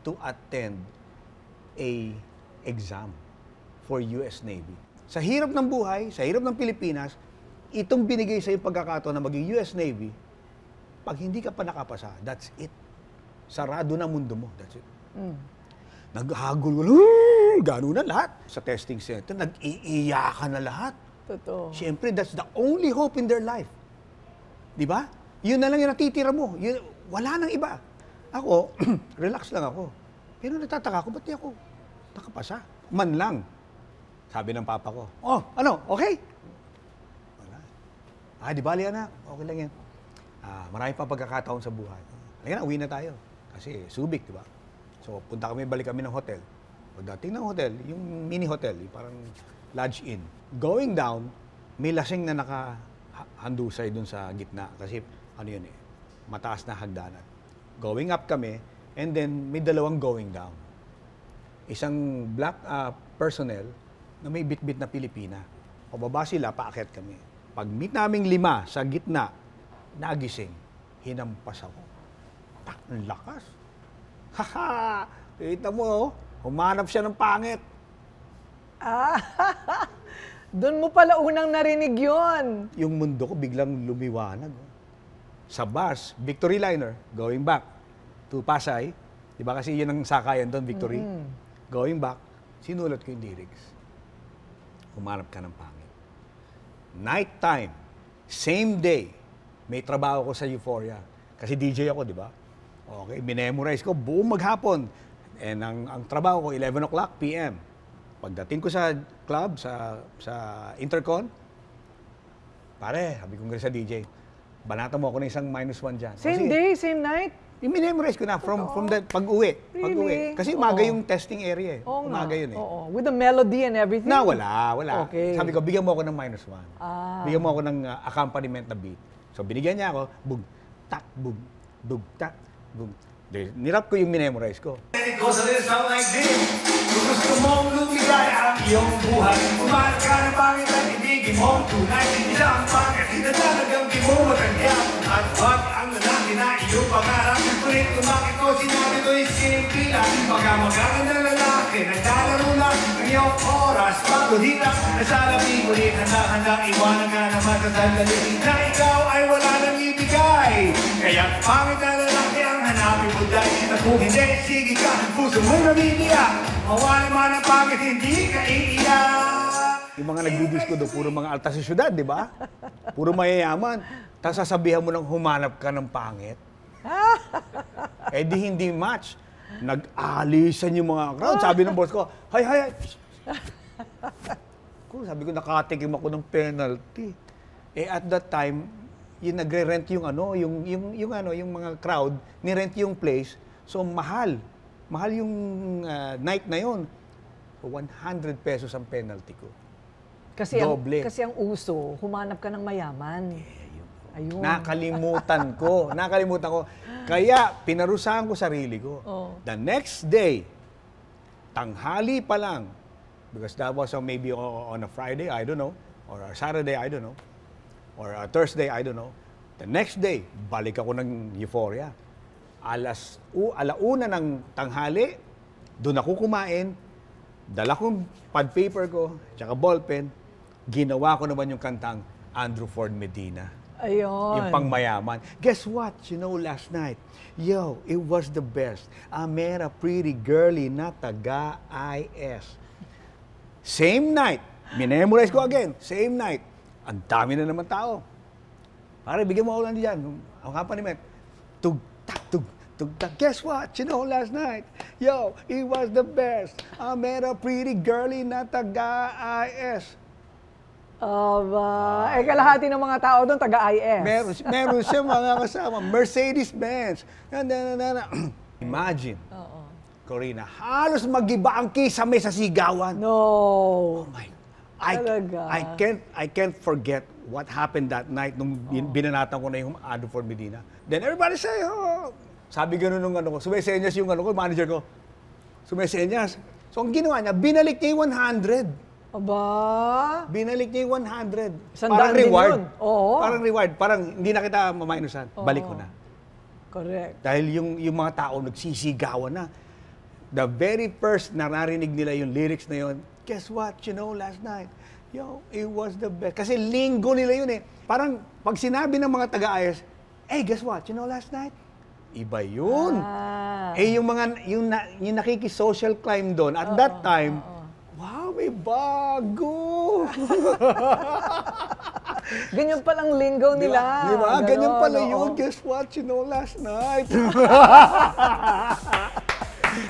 to attend a exam for US Navy. Sa hirap ng buhay, sa hirap ng Pilipinas, itong binigay sa yung pagkakataon na maging US Navy, pag hindi ka pa nakapasa, that's it. Sarado na mundo mo, that's it. Naghagul, gano'n na lahat. Sa testing center, nag-iiyakan na lahat. Totoo. Siyempre, that's the only hope in their life. Di ba? Yun na lang yung natitira mo. Wala nang iba. Ako, relax lang ako. Pero nagtataka ako, ba't di ako nakapasa? Man lang. Sabi ng papa ko, okay? Wala. Di bali anak, okay lang yan. Marami pa pagkakataon sa buhay. Halika na, uwi na tayo. Kasi Subic, di ba? So, balik kami ng hotel. Pagdating ng hotel, yung mini hotel, yung parang lodge inn. Going down, may lasing na nakahandusay dun sa gitna. Kasi, mataas na hagdanan. Going up kami, and then may dalawang going down. Isang black personnel na may bit-bit na Pilipina. Pababa sila, paakyat kami. Pag meet naming 5 sa gitna, nagising, hinampas ako. Tak, ang lakas. Haha! Kita mo, oh, humanap siya ng pangit. Doon mo pala unang narinig yon. Yung mundo ko biglang lumiwanag. Sa bus, Victory Liner, going back to Pasay. Di ba kasi yun ang sakayan doon, Victory? Going back, sinulat ko yung lyrics. Humanap ka ng pangit. Night time, same day, may trabaho ko sa Euphoria. Kasi DJ ako, di ba? Okay, minemorize ko buong maghapon. And ang trabaho ko, 11 o'clock p.m. Pagdating ko sa club, sa Intercon, pare, sabi ko nga sa DJ, banata mo ako ng isang -1 dyan. Same day, same night? I-memorize ko na from the pag-uwi. Really? Kasi umaga yung testing area eh. Oo nga. Umaga yun eh. Oo. With the melody and everything? Wala. Okay. Sabi ko, bigyan mo ako ng -1. Bigyan mo ako ng accompaniment na beat. So binigyan niya ako, bug, tak, bug, tak, bug. Nirap ko yung minemorize ko. It goes a little something like this. Kung gusto mong lumigaya ang iyong buhay, umalat ka ng pangit at ibigin mo tunay. Isang pangit na talagang di mo matanggihan. At wag ang lalaki na iyong pangarap. Ngunit kumakit ko, sinabi ko yung sinipila. Pagkamagaling ng lalaki, naglalaro lang ang iyong oras. Pagod hirap, nasalabi ngunit handa-handang iwanan ka na matatandali. Na ikaw ay wala nang ibigay. Kaya pangit na lalaki ang hanapin mo dahil na kung hindi, sige ka, puso mo'y mabibiyak. Mawala man ang pangit, hindi ka iiyak. Yung mga nagbidisko doon, puro mga alta sa syudad, di ba? Puro mayayaman. Tapos sasabihan mo nang humanap ka ng pangit. Eh di hindi match. Nag-alisan yung mga crowd. Sabi ng boss ko, hay. Sabi ko, nakatikim ako ng penalty. Eh at that time, yung nagre-rent yung yung mga crowd, ni-rent yung place. So mahal. Mahal yung night na yon. So 100 pesos ang penalty ko. Kasi Doble. kasi ang uso, humanap ka ng mayaman. Ayun. Nakalimutan ko. Kaya pinarusahan ko sarili ko. The next day, tanghali pa lang, because that was maybe on a Friday, I don't know, or a Saturday, I don't know, or a Thursday, I don't know. The next day, balik ako ng Euphoria. Alauna ng tanghali, doon ako kumain, dala kong pad paper ko, tsaka ballpen, ginawa ko naman yung kantang Andrew Ford Medina. Ayun. Yung pangmayaman. Guess what? You know, last night, it was the best. I met a pretty girlie na taga-IS. Same night, minemorize ko again, same night. Ang dami na naman tao. Pare, bigyan mo ako lang dyan. Ang accompaniment. Tug-tak. Guess what? You know, last night, it was the best. I met a pretty girlie na taga-IS. Kalahati ng mga tao doon, taga-IS. Meron siya mga kasama. Mercedes-Benz. Imagine, Corina, halos mag-iba ang kisame sa sigawan. No. Oh my. I can't forget what happened that night nung binanatan ko na yung Andrew Ford Medina. Then everybody say, sabi gano'n nung sumesenyas yung manager ko. Sumesenyas. So ang ginawa niya, binalik niya yung 100. Aba? Binalik niya yung 100. Parang reward. Oo. Parang reward. Parang hindi na kita maminusan. Balik ko na. Correct. Dahil yung mga tao nagsisigawan na. The very first na narinig nila yung lyrics na yun, guess what? You know, last night, it was the best. Kasi linggo nila yun eh. Parang pag sinabi ng mga taga-IS, guess what? You know, last night, iba yun. Yung nakiki-social climb doon, at that time, wow, may bago. Ganyan palang linggo nila. Di ba? Ganyan pala yun. Guess what? You know, last night.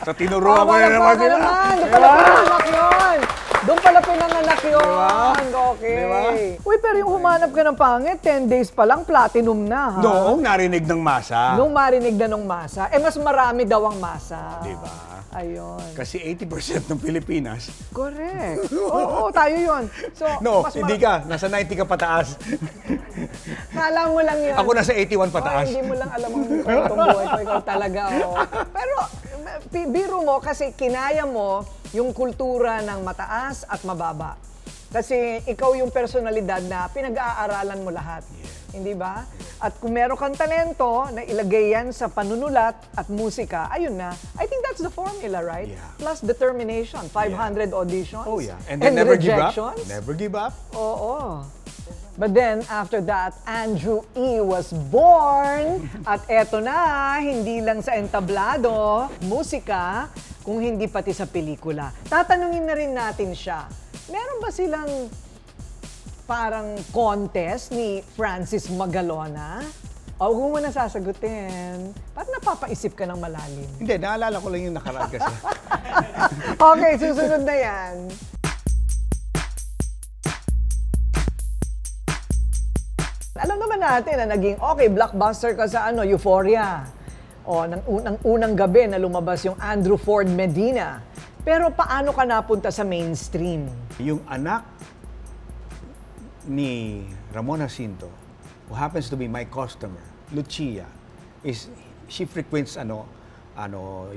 So, tinuruan ko na naman sila. Doon pala pinanganak yun. Okay. Uy, pero yung humanap ka ng pangit, 10 days pa lang, platinum na, ha? Noong narinig ng masa. Nung marinig na nung masa. Mas marami daw ang masa. Di ba? Ayun. Kasi 80% ng Pilipinas. Correct. Oo, tayo yun. So, hindi ka. Nasa 90 ka pataas. Kala mo lang yun. Ako nasa 81 pataas. Hindi mo lang alam ang kwentong buhay ko. Ikaw talaga, Pero, biro mo kasi kinaya mo yung kultura ng mataas at mababa. Kasi ikaw yung personalidad na pinag-aaralan mo lahat. Hindi ba? At kung meron kang talento na ilagay yan sa panunulat at musika, ayun na. I think that's the formula, right? Yeah. Plus determination, 500 auditions. Oh yeah. And then never give up. rejections. Never give up. Oo. But then, after that, Andrew E. was born. At eto na, hindi lang sa entablado, musika, kung hindi pati sa pelikula. Tatanungin na rin natin siya. Meron ba silang parang contest ni Francis Magalona? O huwag mo na sasagutin. Parang napapaisip ka ng malalim. Hindi, naalala ko lang yung nakaraan kasi. Okay, susunod na yan. Alam naman natin na naging okay, blockbuster ka sa Euphoria. O, ng unang gabi na lumabas yung Andrew Ford Medina. Pero paano ka napunta sa mainstream? Yung anak ni Ramon Jacinto, who happens to be my customer, Lucia, she frequents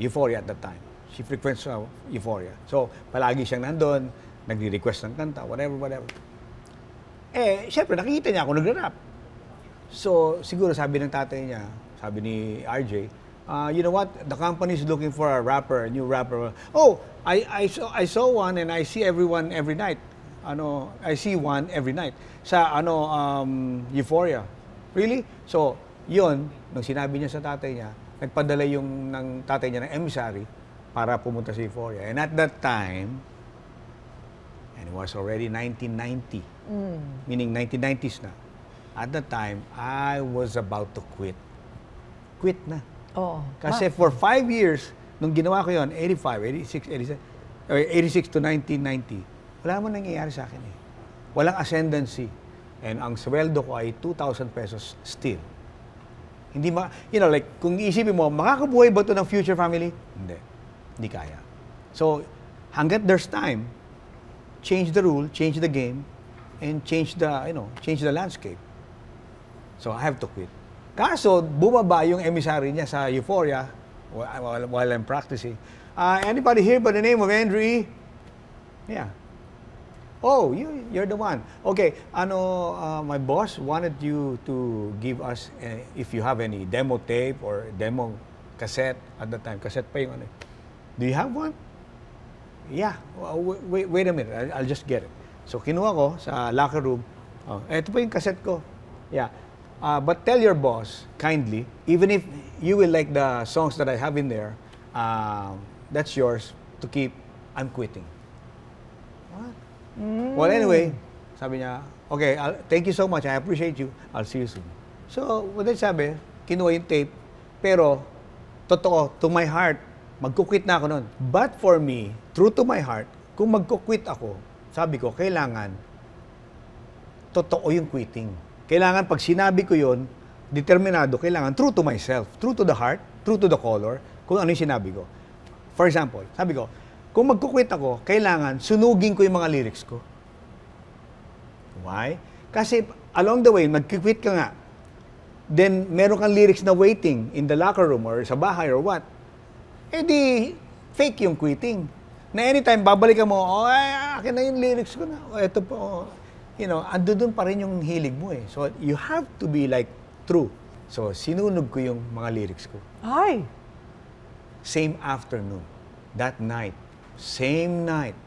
Euphoria at that time. She frequents Euphoria. So, palagi siyang nandun, nagre-request ng kanta, whatever. Eh, syempre, nakikita niya ako nagra-rap. So, siguro sabi ng tatay niya, sabi ni RJ, you know what? The company is looking for a rapper, a new rapper. Oh, I saw one and I see everyone every night. I see one every night sa Euphoria. Really? So, yun, nung sinabi niya sa tatay niya, nagpadala yung ng tatay niya ng emissary para pumunta sa Euphoria. And at that time, and it was already 1990, meaning 1990s na. At that time, I was about to quit. Quit na. Oo. Kasi for 5 years, nung ginawa ko yun, 85, 86, 87, or 86 to 1990, wala mo nangyayari sa akin eh. Walang ascendancy. And ang sweldo ko ay 2,000 pesos still. Hindi kung iisipin mo, makakabuhay ba ito ng future family? Hindi. Hindi kaya. So, hanggat there's time, change the rule, change the game, and change the landscape. So, I have to quit. Kaso, bumaba yung emissary niya sa Euphoria while I'm practicing. Anybody here by the name of Andrew E? Yeah. Oh, you're the one. Okay, my boss wanted you to give us, if you have any demo tape or demo cassette at the time. Cassette pa yung Do you have one? Yeah. Wait a minute. I'll just get it. So, kinuha ko sa locker room. Oh, ito pa yung cassette ko. Yeah. But tell your boss, kindly, even if you will like the songs that I have in there, that's yours to keep. I'm quitting. What? Well, anyway, sabi niya, okay, thank you so much. I appreciate you. I'll see you soon. So, what did sabi? Kinuha yung tape. Pero, totoo, to my heart, magkukwit na ako nun. But for me, true to my heart, kung magkukwit ako, sabi ko, kailangan, totoo yung quitting. Kailangan, pag sinabi ko yun, determinado, kailangan true to myself, true to the heart, true to the color, kung ano yung sinabi ko. For example, sabi ko, kung magkukwit ako, kailangan sunugin ko yung mga lyrics ko. Why? Kasi along the way, magkukwit ka nga, then meron kang lyrics na waiting in the locker room or sa bahay or what, eh di fake yung quitting. Na anytime, babalikan mo, akin na yung lyrics ko na, eto po, ando dun pa rin yung hilig mo eh. So, you have to be like true. So, sinunog ko yung mga lyrics ko. Ay! Same afternoon. That night. Same night.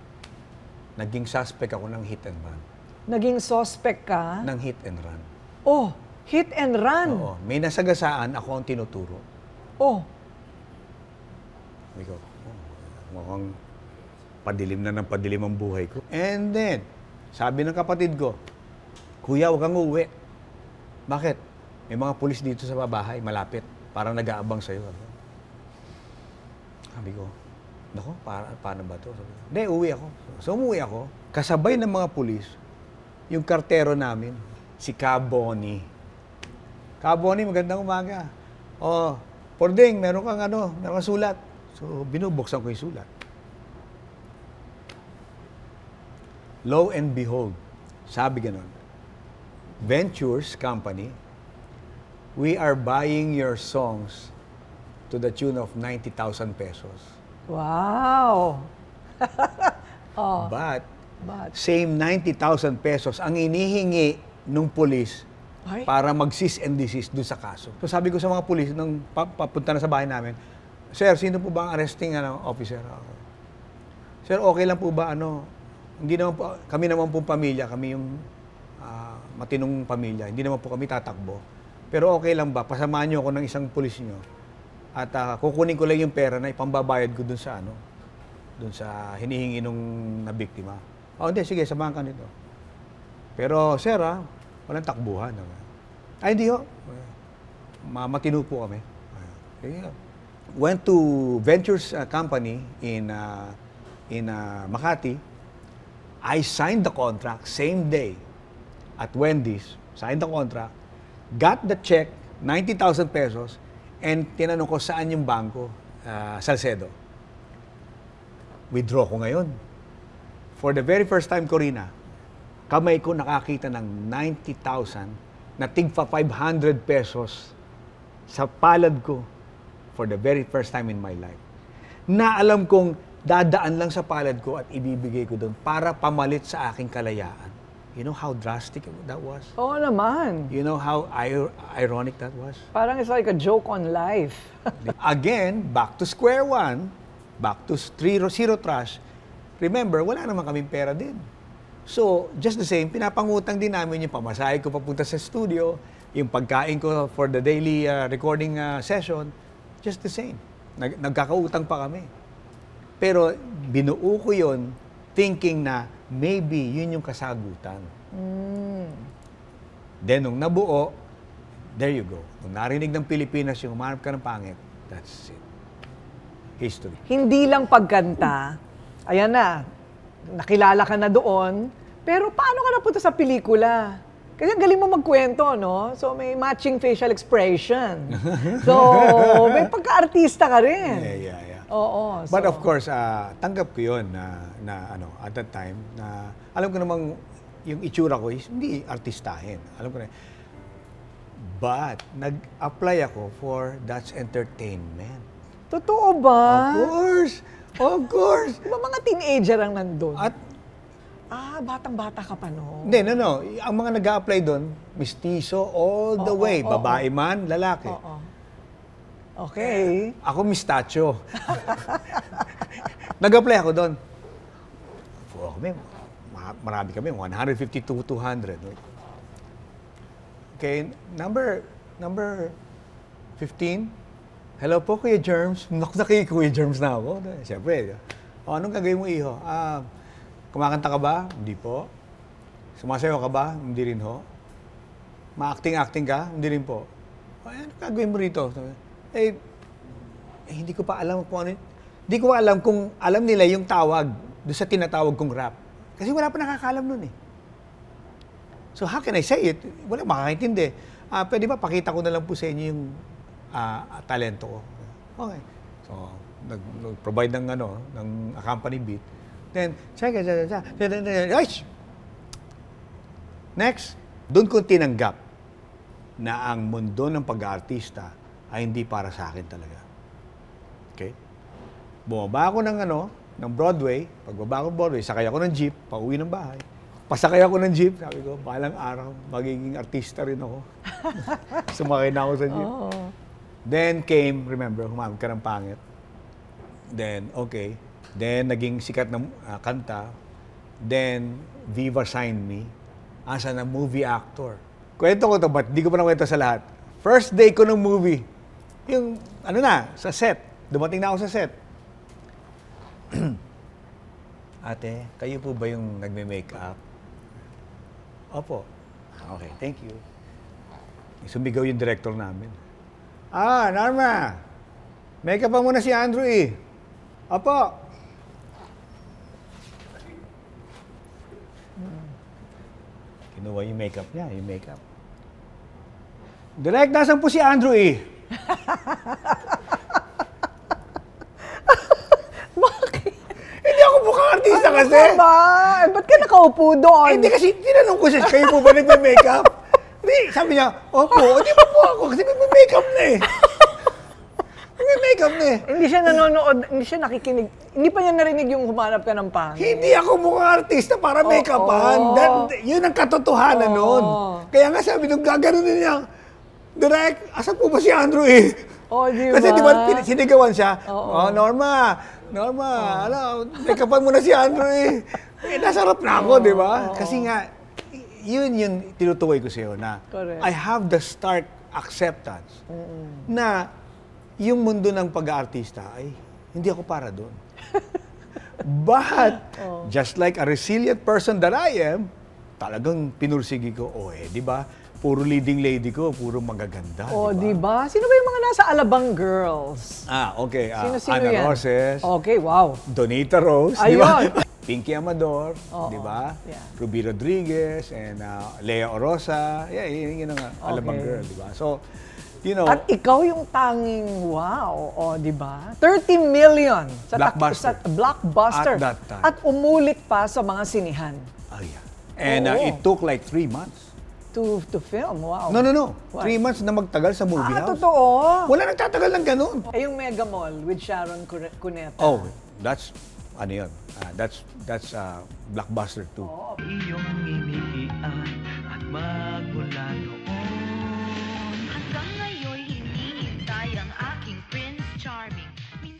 Naging suspect ako ng hit and run. Naging suspect ka? Ng hit and run. Oh, hit and run? Oo. May nasagasaan, ako ang tinuturo. Oh. Sabi ko, mukhang padilim na ng padilim ang buhay ko. And then, sabi ng kapatid ko, Kuya, huwag kang uuwi. Bakit? May mga pulis dito sa bahay, malapit. Parang nag-aabang sa'yo. Sabi ko, nako, paano ba ito? Hindi, uwi ako. So, umuwi ako. Kasabay ng mga pulis, yung kartero namin, si Caboni. Caboni, magandang umaga. Oh, Pording, meron kang sulat. So, binubuksan ko yung sulat. Lo and behold, sabi ganon, Ventures Company, we are buying your songs to the tune of 90,000 pesos. Wow! But Same 90,000 pesos ang inihingi nung pulis Ay. para mag-cease and desist doon sa kaso. So sabi ko sa mga pulis nung papunta na sa bahay namin, Sir, sino po ba ang arresting officer? Sir, okay lang po ba hindi naman po, kami naman po pamilya, kami yung matinong pamilya, hindi naman po kami tatakbo. Pero okay lang ba, pasamahan niyo ako ng isang pulis niyo at kukunin ko lang yung pera na ipambabayad ko dun sa dun sa hinihingi nung nabiktima. Hindi, sige, samahan ka nito. Pero sir, walang takbuhan. Ay, hindi ho. Matino po kami. Went to Ventures Company in Makati. I signed the contract same day at Wendy's. Signed the contract. Got the check, 90,000 pesos, and tinanong ko saan yung bangko, Salcedo. Withdraw ko ngayon. For the very first time, Corina, kamay ko nakakita ng 90,000 na tigpa 500 pesos sa palad ko for the very first time in my life. Na alam kong dadaan lang sa palad ko at ibibigay ko doon para pamalit sa aking kalayaan. You know how drastic that was? Oo naman. You know how ironic that was? Parang it's like a joke on life. Again, back to square one, back to zero trash. Remember, wala naman kaming pera din. So, just the same, pinapangutang din namin yung pamasahe ko papunta sa studio, yung pagkain ko for the daily recording session, just the same. Nagkakautang pa kami. Pero binuo ko yun thinking na maybe yun yung kasagutan. Then, nung nabuo, there you go. Nung narinig ng Pilipinas yung humanap ka ng pangit, that's it. History. Hindi lang pagkanta, ayan na, nakilala ka na doon, pero paano ka napunta sa pelikula? Kasi ang galing mo magkwento, no? So, may matching facial expression. So, may pagka-artista ka rin. Yeah. Oo. But of course, tanggap ko yun na at that time, na alam ko namang yung itsura ko is hindi artistahin. Alam ko na. But, nag-apply ako for That's Entertainment. Totoo ba? Of course. Diba mga teenager ang nandun? At, batang-bata ka pa noon. Hindi, no. Ang mga nag-a-apply doon, mistiso all the way. Babae man, lalaki. Okay. Ako mistachio. Nag-apply ako doon. Marami kami, 150 to 200. Okay, number 15. Hello po, Kuya Germs. Nakita Kuya Germs na ako. Siyempre, anong gagawin mo, iho? Kumakanta ka ba? Hindi po. Sumasayaw ka ba? Hindi rin ho. Ma-acting ka? Hindi rin po. Ano gagawin mo rito? Hindi ko pa alam kung ano. Hindi ko alam kung alam nila yung tawag doon sa tinatawag kong rap. Kasi wala pa nakakaalam nun eh. So how can I say it? Wala makakaintindi. Pwede ba pakita ko na lang po sa inyo yung talento ko? Okay. So, nag-provide ng accompany beat. Then, next, doon ko tinanggap na ang mundo ng pag-aartista ay hindi para sa akin talaga. Okay? Bumaba ako ng Broadway. Pagbaba ko ng Broadway, sakay ako ng jeep, pauwi ng bahay. Pasakay ako ng jeep, sabi ko, balang araw, magiging artista rin ako. Sumakay na ako sa jeep. Then came, remember, humamag ka ng pangit. Then, okay. Then, naging sikat na kanta. Then, Viva signed me as a movie actor. Kwento ko ito, but di ko pa nakwento sa lahat. First day ko ng movie, yung, sa set. Dumating na ako sa set. Ate, kayo po ba yung nagme-makeup? Opo. Okay, thank you. Sumigaw yung director namin. Norma, makeup pa muna si Andrew eh. Opo. Kinuha yung makeup niya, yung makeup. Direct, nasan po si Andrew eh? Bakit? Hindi ako mukhang artista kasi. Ano ba? Ba't ka nakaupo doon? Hindi kasi tinanong ko siya, kayo po ba nagme-makeup? Hindi, sabi niya, opo, hindi pa po ako kasi nagme-makeup na eh. Nagme-makeup naka-makeup na eh. Hindi siya nanonood, hindi siya nakikinig. Hindi pa niya narinig yung humanap ka ng pangit. Hindi ako mukhang artista para make-upan. Yun ang katotohanan nun. Kaya nga sabi nung gaganon niya, Direk, asan po ba si Andrew eh? Di Kasi ba? di ba sinigawan siya, Norma, make-upan mo na si Andrew eh. Nasa harap na ako, di ba? Kasi nga, yun yung tinutukoy ko sa'yo na Correct. I have the stark acceptance na yung mundo ng pag-aartista ay hindi ako para doon. But, just like a resilient person that I am, talagang pinursigi ko, di ba? Puro leading lady ko, puro magaganda. Di ba? Sino ba yung mga nasa Alabang Girls? Okay. Sino Ana yan? Roses. Okay, wow. Donita Rose, di ba? Pinky Amador, di ba? Yeah. Ruby Rodriguez, and Lea Orosa. Yeah, yun ang Alabang Girl, di ba? So, you know... At ikaw yung tanging wow, di ba? 30 million sa Blockbuster. Blockbuster. At that time. At umulit pa sa mga sinihan. Yeah. And it took like 3 months. To film, wow. No. 3 months na magtagal sa movie house. Totoo? Wala nagtatagal ng ganun. Yung Mega Mall with Sharon Cuneta. That's, ano yun? That's Blockbuster 2. Iyong iniian at magmula noon. Hanggang ngayon'y hinihintay ang aking Prince Charming.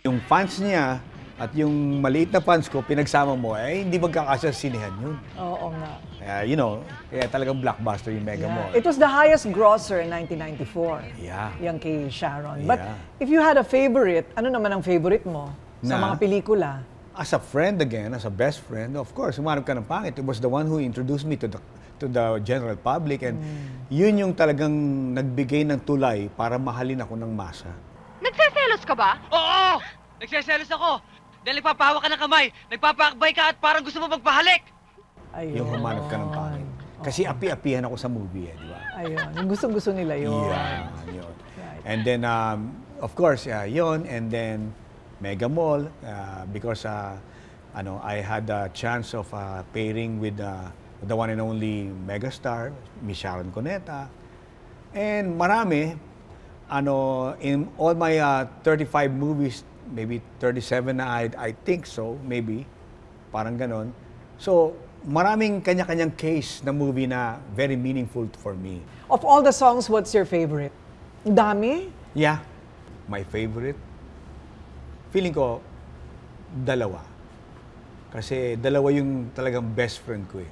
Yung fans niya at yung maliit na fans ko, pinagsama mo, hindi magkakasya sa sinihan yun. Oo nga. Kaya talagang blockbuster yung Mega Mall. It was the highest grosser in 1994. Yeah. Yung kay Sharon. Yeah. But if you had a favorite, ano naman ang favorite mo sa mga pelikula? As a friend again, as a best friend, of course, humanap ka ng pangit. It was the one who introduced me to the general public. And yun yung talagang nagbigay ng tulay para mahalin ako ng masa. Nagseselos ka ba? Oo! Nagseselos ako! Dahil nagpapahawa ka ng kamay, nagpapaakbay ka at parang gusto mo magpahalik! Yung humanap ka ng pangit. Kasi api-apihan ako sa movie, di ba? Ayun. Yung gustong-gusto nila yun. Yeah, yun. Right. And then, of course, yun. And then, Mega Mall, because I had a chance of pairing with the one and only megastar, Miss Sharon Cuneta. And marami, in all my 35 movies, maybe 37 na I think so, maybe, parang ganon. So, maraming kanya-kanyang case na movie na very meaningful for me. Of all the songs, what's your favorite? Dami? Yeah. My favorite? Feeling ko, dalawa. Kasi dalawa yung talagang best friend ko eh.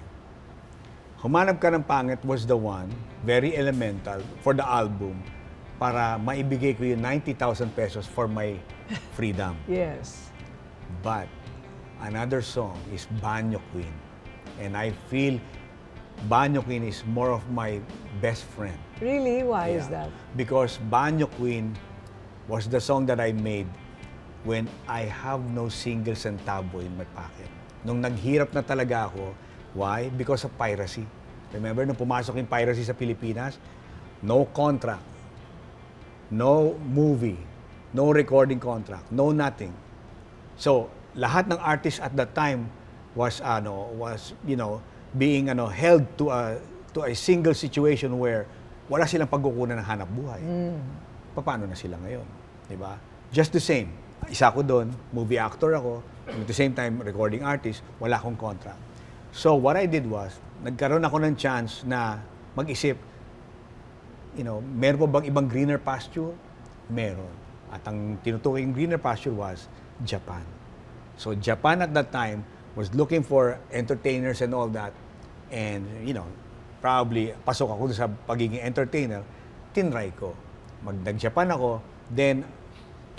Humanap Ka ng Pangit was the one, very elemental, for the album, para maibigay ko yung 90,000 pesos for my freedom. Yes. But, another song is Banyo Queen. And I feel Banyo Queen is more of my best friend. Really? Why is that? Because Banyo Queen was the song that I made when I have no single centavo in my pocket. Nung naghirap na talaga ako, why? Because of piracy. Remember, nung pumasok yung piracy sa Pilipinas, no contract, no movie, no recording contract, no nothing. So, lahat ng artists at that time was being held to a single situation where wala silang pagkukunan ng hanap buhay. Paano na sila ngayon? 'Di ba? Just the same. Isa ako doon, movie actor ako, at the same time recording artist, wala akong contract. So what I did was, nagkaroon ako ng chance na mag-isip, meron pa bang ibang greener pasture? Meron. At ang tinutukoy yung greener pasture was Japan. So Japan at that time was looking for entertainers and all that. And, probably pasok ako sa pagiging entertainer, tinry ko. Nag-Japan ako, then,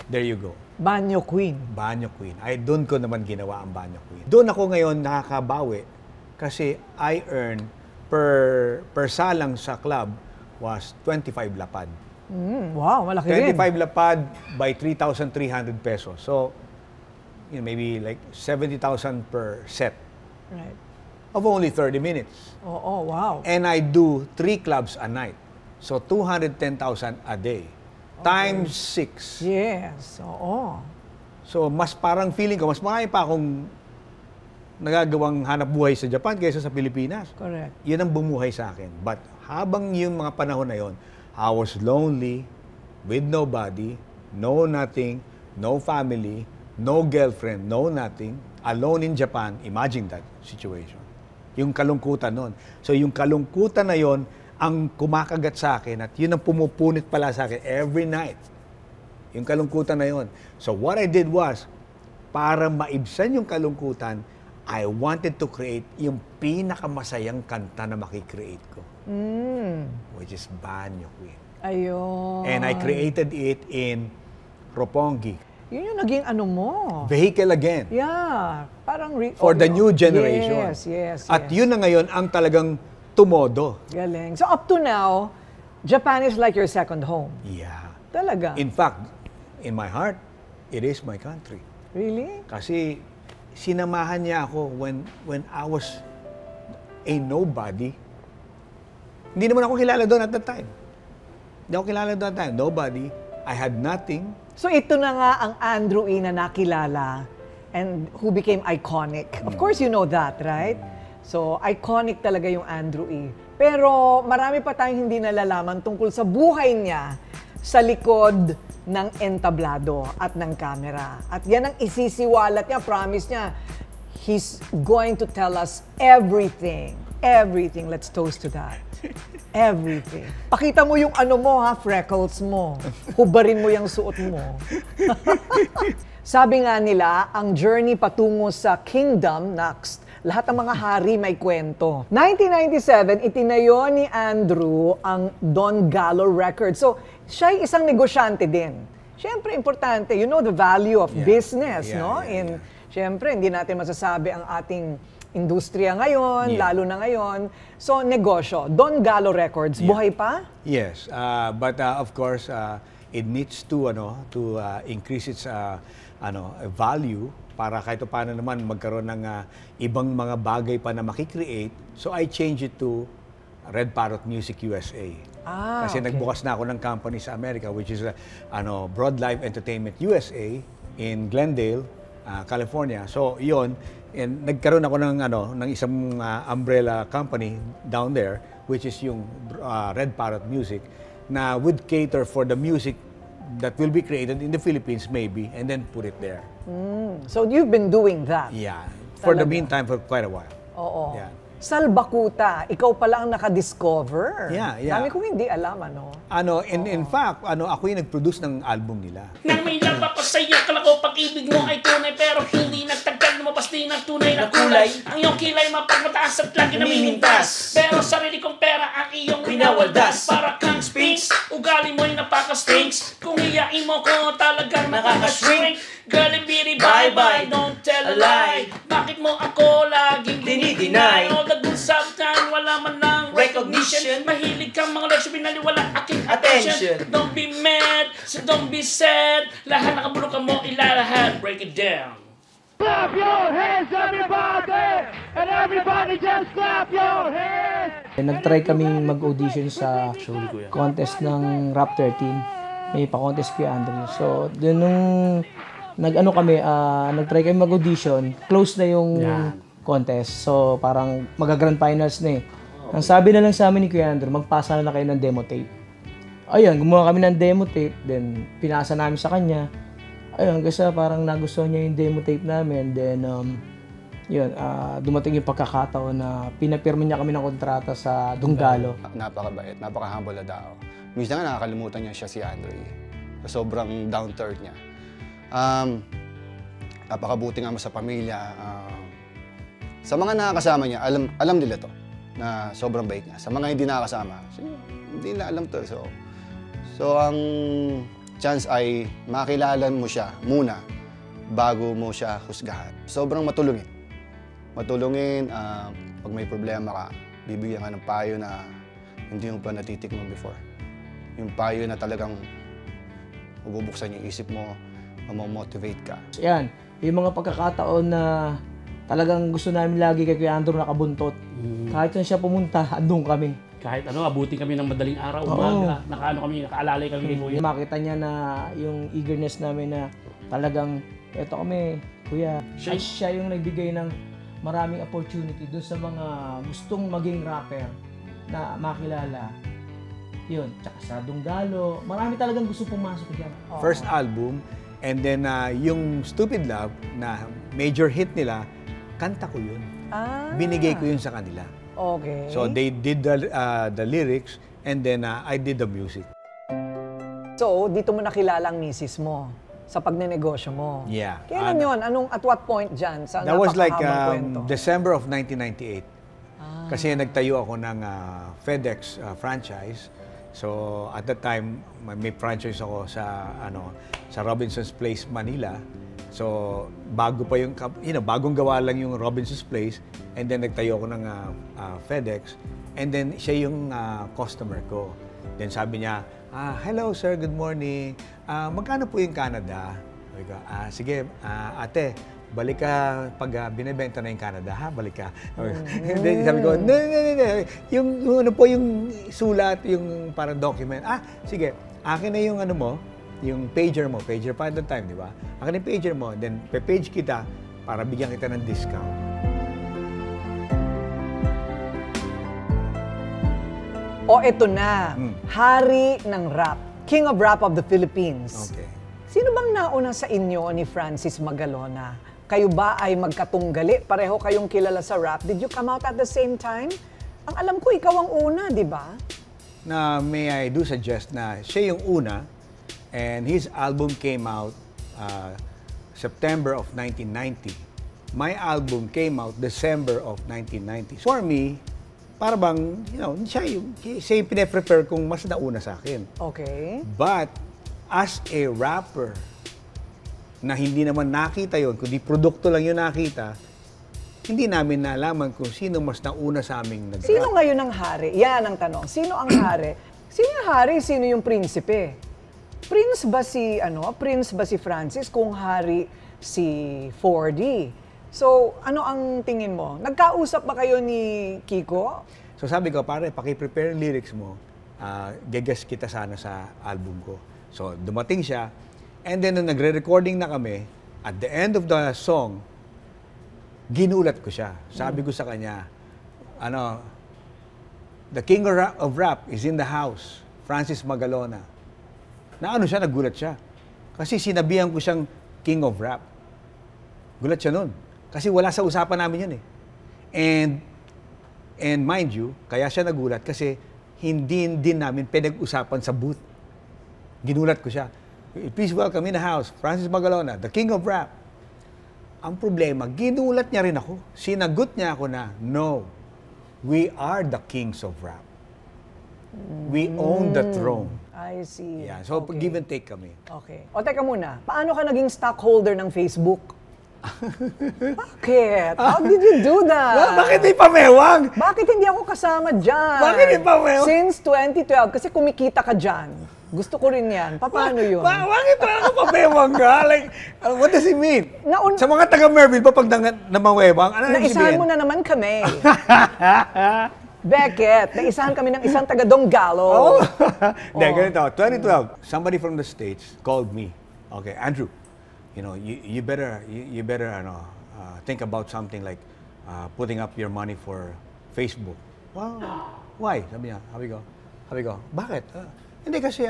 there you go. Banyo Queen. Banyo Queen. Doon ko naman ginawa ang Banyo Queen. Doon ako ngayon nakakabawi kasi I earn per salang sa club was 25 lapad. Wow, malaki rin. 25 lapad by 3,300 pesos. So, maybe like 70,000 per set. Right. Of only 30 minutes. Oh, wow. And I do 3 clubs a night. So, 210,000 a day. Times 6. Yes, oo. So, mas parang feeling ko, mas marami pa akong nagagawang hanap buhay sa Japan kaysa sa Pilipinas. Correct. Yun ang bumuhay sa akin. But habang yung mga panahon na yon, I was lonely, with nobody, no nothing, no family, no girlfriend, no nothing, alone in Japan. Imagine that situation. Yung kalungkutan nun. So yung kalungkutan na yon ang kumakagat sa akin at yun ang pumupunit pala sa akin every night. Yung kalungkutan na yon. So what I did was, para maibsan yung kalungkutan, I wanted to create yung pinakamasayang kanta na makikreate ko. Which is Banyo Queen. Ayun. And I created it in Roppongi. Yun yung naging ano mo. Vehicle again. Yeah. Parang For the new generation. Yes. At yun na ngayon ang talagang tumodo. Galing. So up to now, Japan is like your second home. Yeah. Talaga. In fact, in my heart, it is my country. Really? Kasi sinamahan niya ako when I was a nobody. Hindi naman ako kilala doon at that time. Hindi ako kilala doon at that time. Nobody. I had nothing. So ito na nga ang Andrew E. na nakilala and who became iconic. Of course, you know that, right? So, iconic talaga yung Andrew E. Pero marami pa tayong hindi nalalaman tungkol sa buhay niya sa likod ng entablado at ng camera. At yan ang isisiwalat niya, promise niya. He's going to tell us everything. Everything. Let's toast to that. Everything. Pakita mo yung ano mo ha, freckles mo. Hubarin mo yung suot mo. Sabi nga nila, ang journey patungo sa kingdom next. Lahat ng mga hari may kwento. 1997, itinayo ni Andrew ang Don Gallo Records. So, siya ay isang negosyante din. Siyempre, importante. You know the value of business, no? Siyempre, hindi natin masasabi ang ating industriya ngayon, lalo na ngayon. So, negosyo. Don Gallo Records, buhay pa? Yes, but of course, it needs to increase its value para kahit paano naman magkaroon ng ibang mga bagay pa na makikreate. So, I changed it to Red Parrot Music USA. Kasi nagbukas na ako ng company sa Amerika, which is Broad Life Entertainment USA in Glendale, California. So, yon. And nagkaroon ako ng isang umbrella company down there, which is yung Red Parrot Music, na would cater for the music that will be created in the Philippines maybe, and then put it there. So you've been doing that? Yeah. For the meantime, for quite a while. Oo. Yeah. Salbakuta, ikaw pala ang nakadiscover. Yeah. Dami kong hindi alam, In fact, ako yung nag-produce ng album nila. Nang may nagpapasaya, kala ko pag-ibig mo ay tunay, pero hindi nagtagkal, lumabas din ang tunay na kulay. Ang iyong kilay mapagmataas at lagi namimintas, pero sarili kong pera ang iyong winawaldas. Para kang sphinx, ugali mo'y napaka-stinks. Kung iyain mo ko talagang nakaka-shrink. Girl, biri, bye-bye, don't tell a lie. Bakit mo ako laging dinideny? All the good sometimes, wala man lang recognition. Mahilig kang mga leksyon, binaliwala aking attention. Don't be mad, so don't be sad. Lahat nakabulukan mo, ilalahat, break it down. Clap your hands, everybody! And everybody just clap your hands! Nag-try kaming mag-audition sa contest ng Rap 13. May pa-contest kay Andrew. So, dun nung nag-try kami mag-audition, close na yung contest. So, parang mag-grand finals na eh. Ang sabi na lang sa amin ni Kuya Andrew, magpasa na kayo ng demo tape. Ayun, gumawa kami ng demo tape, then pinasa namin sa kanya. Ayun, kasi parang nagustuhan niya yung demo tape namin. Then, dumating yung pagkakataon na pinapirma niya kami ng kontrata sa Don Gallo. Napakabait, napaka-humble na tao. Minsan nga nakakalimutan niya siya si Andrew. Sobrang down to earth niya. Napakabuti nga sa pamilya. Sa mga nakakasama niya, alam nila to na sobrang bait niya. Sa mga hindi nakakasama, hindi na alam to. So ang chance ay makilala mo siya muna bago mo siya husgahan. Sobrang matulungin. Pag may problema ka, bibigyan ka ng payo na hindi mo pa natitikman before. Yung payo na talagang bubuksan yung isip mo, mamomotivate ka. Yan, yung mga pagkakataon na talagang gusto namin lagi kay Kuya Andrew nakabuntot. Kahit saan siya pumunta, andun kami. Kahit abutin kami ng madaling araw, umaga, nakaalalay kami kay Kuya. Makita niya na yung eagerness namin na talagang, eto kami, Kuya. Siya yung nagbigay ng maraming opportunity doon sa mga gustong maging rapper na makilala. Yun, tsaka sa Don Gallo, marami talagang gusto pumasok dyan. First album, And then, yung Stupid Love, na major hit nila, kanta ko yun. Binigay ko yun sa kanila. Okay. So, they did the lyrics, and then I did the music. So, dito mo nakilala ang misis mo sa pagnenegosyo mo. Yeah. Kailan yun? At what point dyan? Sa That was like napakahabang kwento? December of 1998. Kasi nagtayo ako ng FedEx franchise. So, at that time, may franchise ako sa Robinson's Place, Manila. So, bago pa yung, bagong gawa lang yung Robinson's Place. And then, nagtayo ako ng FedEx. And then, siya yung customer ko. Then, sabi niya, hello sir, good morning. Magkano po yung Canada? Sabi ko, sige, ate, balik ka pag binibenta na yung Canada, ha? Balik ka. Then, sabi ko, no. Yung ano po yung sulat, yung parang document. Sige, akin na yung yung pager mo. Pager pa at that time, di ba? Akin yung pager mo, then pe-page kita para bigyan kita ng discount. Eto na. Hari ng rap. King of Rap of the Philippines. Okay. Sino bang nauna sa inyo ni Francis Magalona? Kayo ba ay magkatunggali? Pareho kayong kilala sa rap. Did you come out at the same time? Ang alam ko, ikaw ang una, di ba? May I do suggest na siya yung una, and his album came out September of 1990. My album came out December of 1990. For me, para bang, siya yung pine-prepare kong mas nauna sa akin. Okay. But, as a rapper, na hindi naman nakita yon, kundi produkto lang yung nakita, hindi namin nalaman kung sino mas nauna sa aming nag-rap. Sino ngayon ang hari? Yan ang tanong. Sino ang hari? Sino yung hari? Sino yung prinsipe? Prince ba si Francis kung hari si 4D? So, ano ang tingin mo? Nagkausap ba kayo ni Kiko? So sabi ko, pare, paki-prepare yung lyrics mo, gagas kita sana sa album ko. So dumating siya, and then nung nagre-recording na kami, at the end of the song, ginulat ko siya. Sabi ko sa kanya, the king of rap is in the house, Francis Magalona. Nagulat siya. Kasi sinabihan ko siyang king of rap. Gulat siya nun. Kasi wala sa usapan namin yun eh. And mind you, kaya siya nagulat kasi hindi din namin pinag-usapan sa booth. Ginulat ko siya. Please welcome in the house, Francis Magalona, the king of rap. Ang problema, ginulat niya rin ako. Sinagot niya ako na, no, we are the kings of rap. We own the throne. I see. Yeah, so give and take kami. Okay. Teka muna, paano ka naging stockholder ng Facebook? Bakit? How did you do that? Bakit di pamewang? Bakit hindi ako kasama dyan? Bakit di pamewang? Since 2012, kasi kumikita ka dyan. Gusto ko rin yan. Paano yun? Bakit ako pamewang ka? Like, what does it mean? Sa mga taga-Merville, pag namawewang, ano ibig naisahan sabihin? mo na naman kami. Beckett, naisahan kami ng isang taga-Donggalo. Ganito, 2012, somebody from the States called me. Okay, Andrew, you better think about something like putting up your money for Facebook. Wow, why? Sabi ko, bakit? Hindi kasi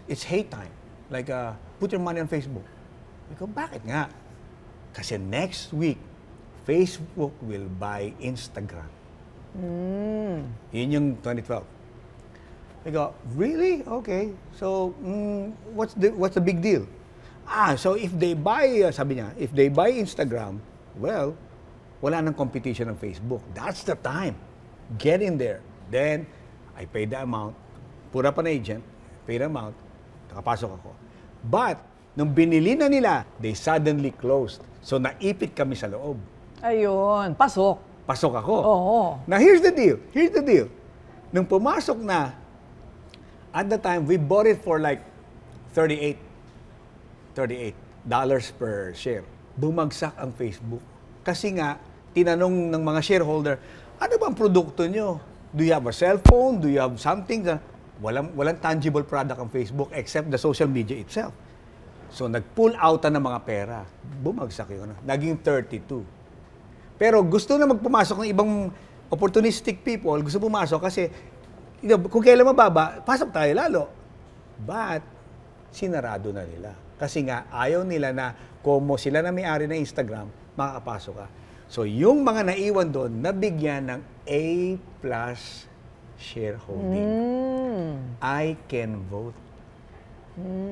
it's hate time. Like, put your money on Facebook. Sabi ko, bakit nga? Kasi next week, Facebook will buy Instagram. Yun yung 2012. I go, really? Okay. So, what's the big deal? So if they buy, sabi niya, if they buy Instagram, well, wala nang competition ng Facebook. That's the time. Get in there. Then, I paid the amount, put up an agent, paid the amount, nakapasok ako. But, nung binili na nila, they suddenly closed. So, naipit kami sa loob. Ayun, pasok. Pasok ako. Oo. Now, here's the deal. Nung pumasok na, at the time, we bought it for like $38 per share. Bumagsak ang Facebook. Kasi nga, tinanong ng mga shareholder, ano bang produkto nyo? Do you have a cellphone? Do you have something? Walang tangible product ang Facebook except the social media itself. So, nag-pull out ng mga pera. Bumagsak yun. Naging 32. Pero gusto na magpumasok ng ibang opportunistic people, gusto pumasok kasi kung kailan mababa, pasok tayo lalo. But, sinarado na nila. Kasi nga, ayaw nila na kung sila na may-ari ng Instagram, makakapasok ka. So, yung mga naiwan doon, nabigyan ng A+ shareholding. I can vote.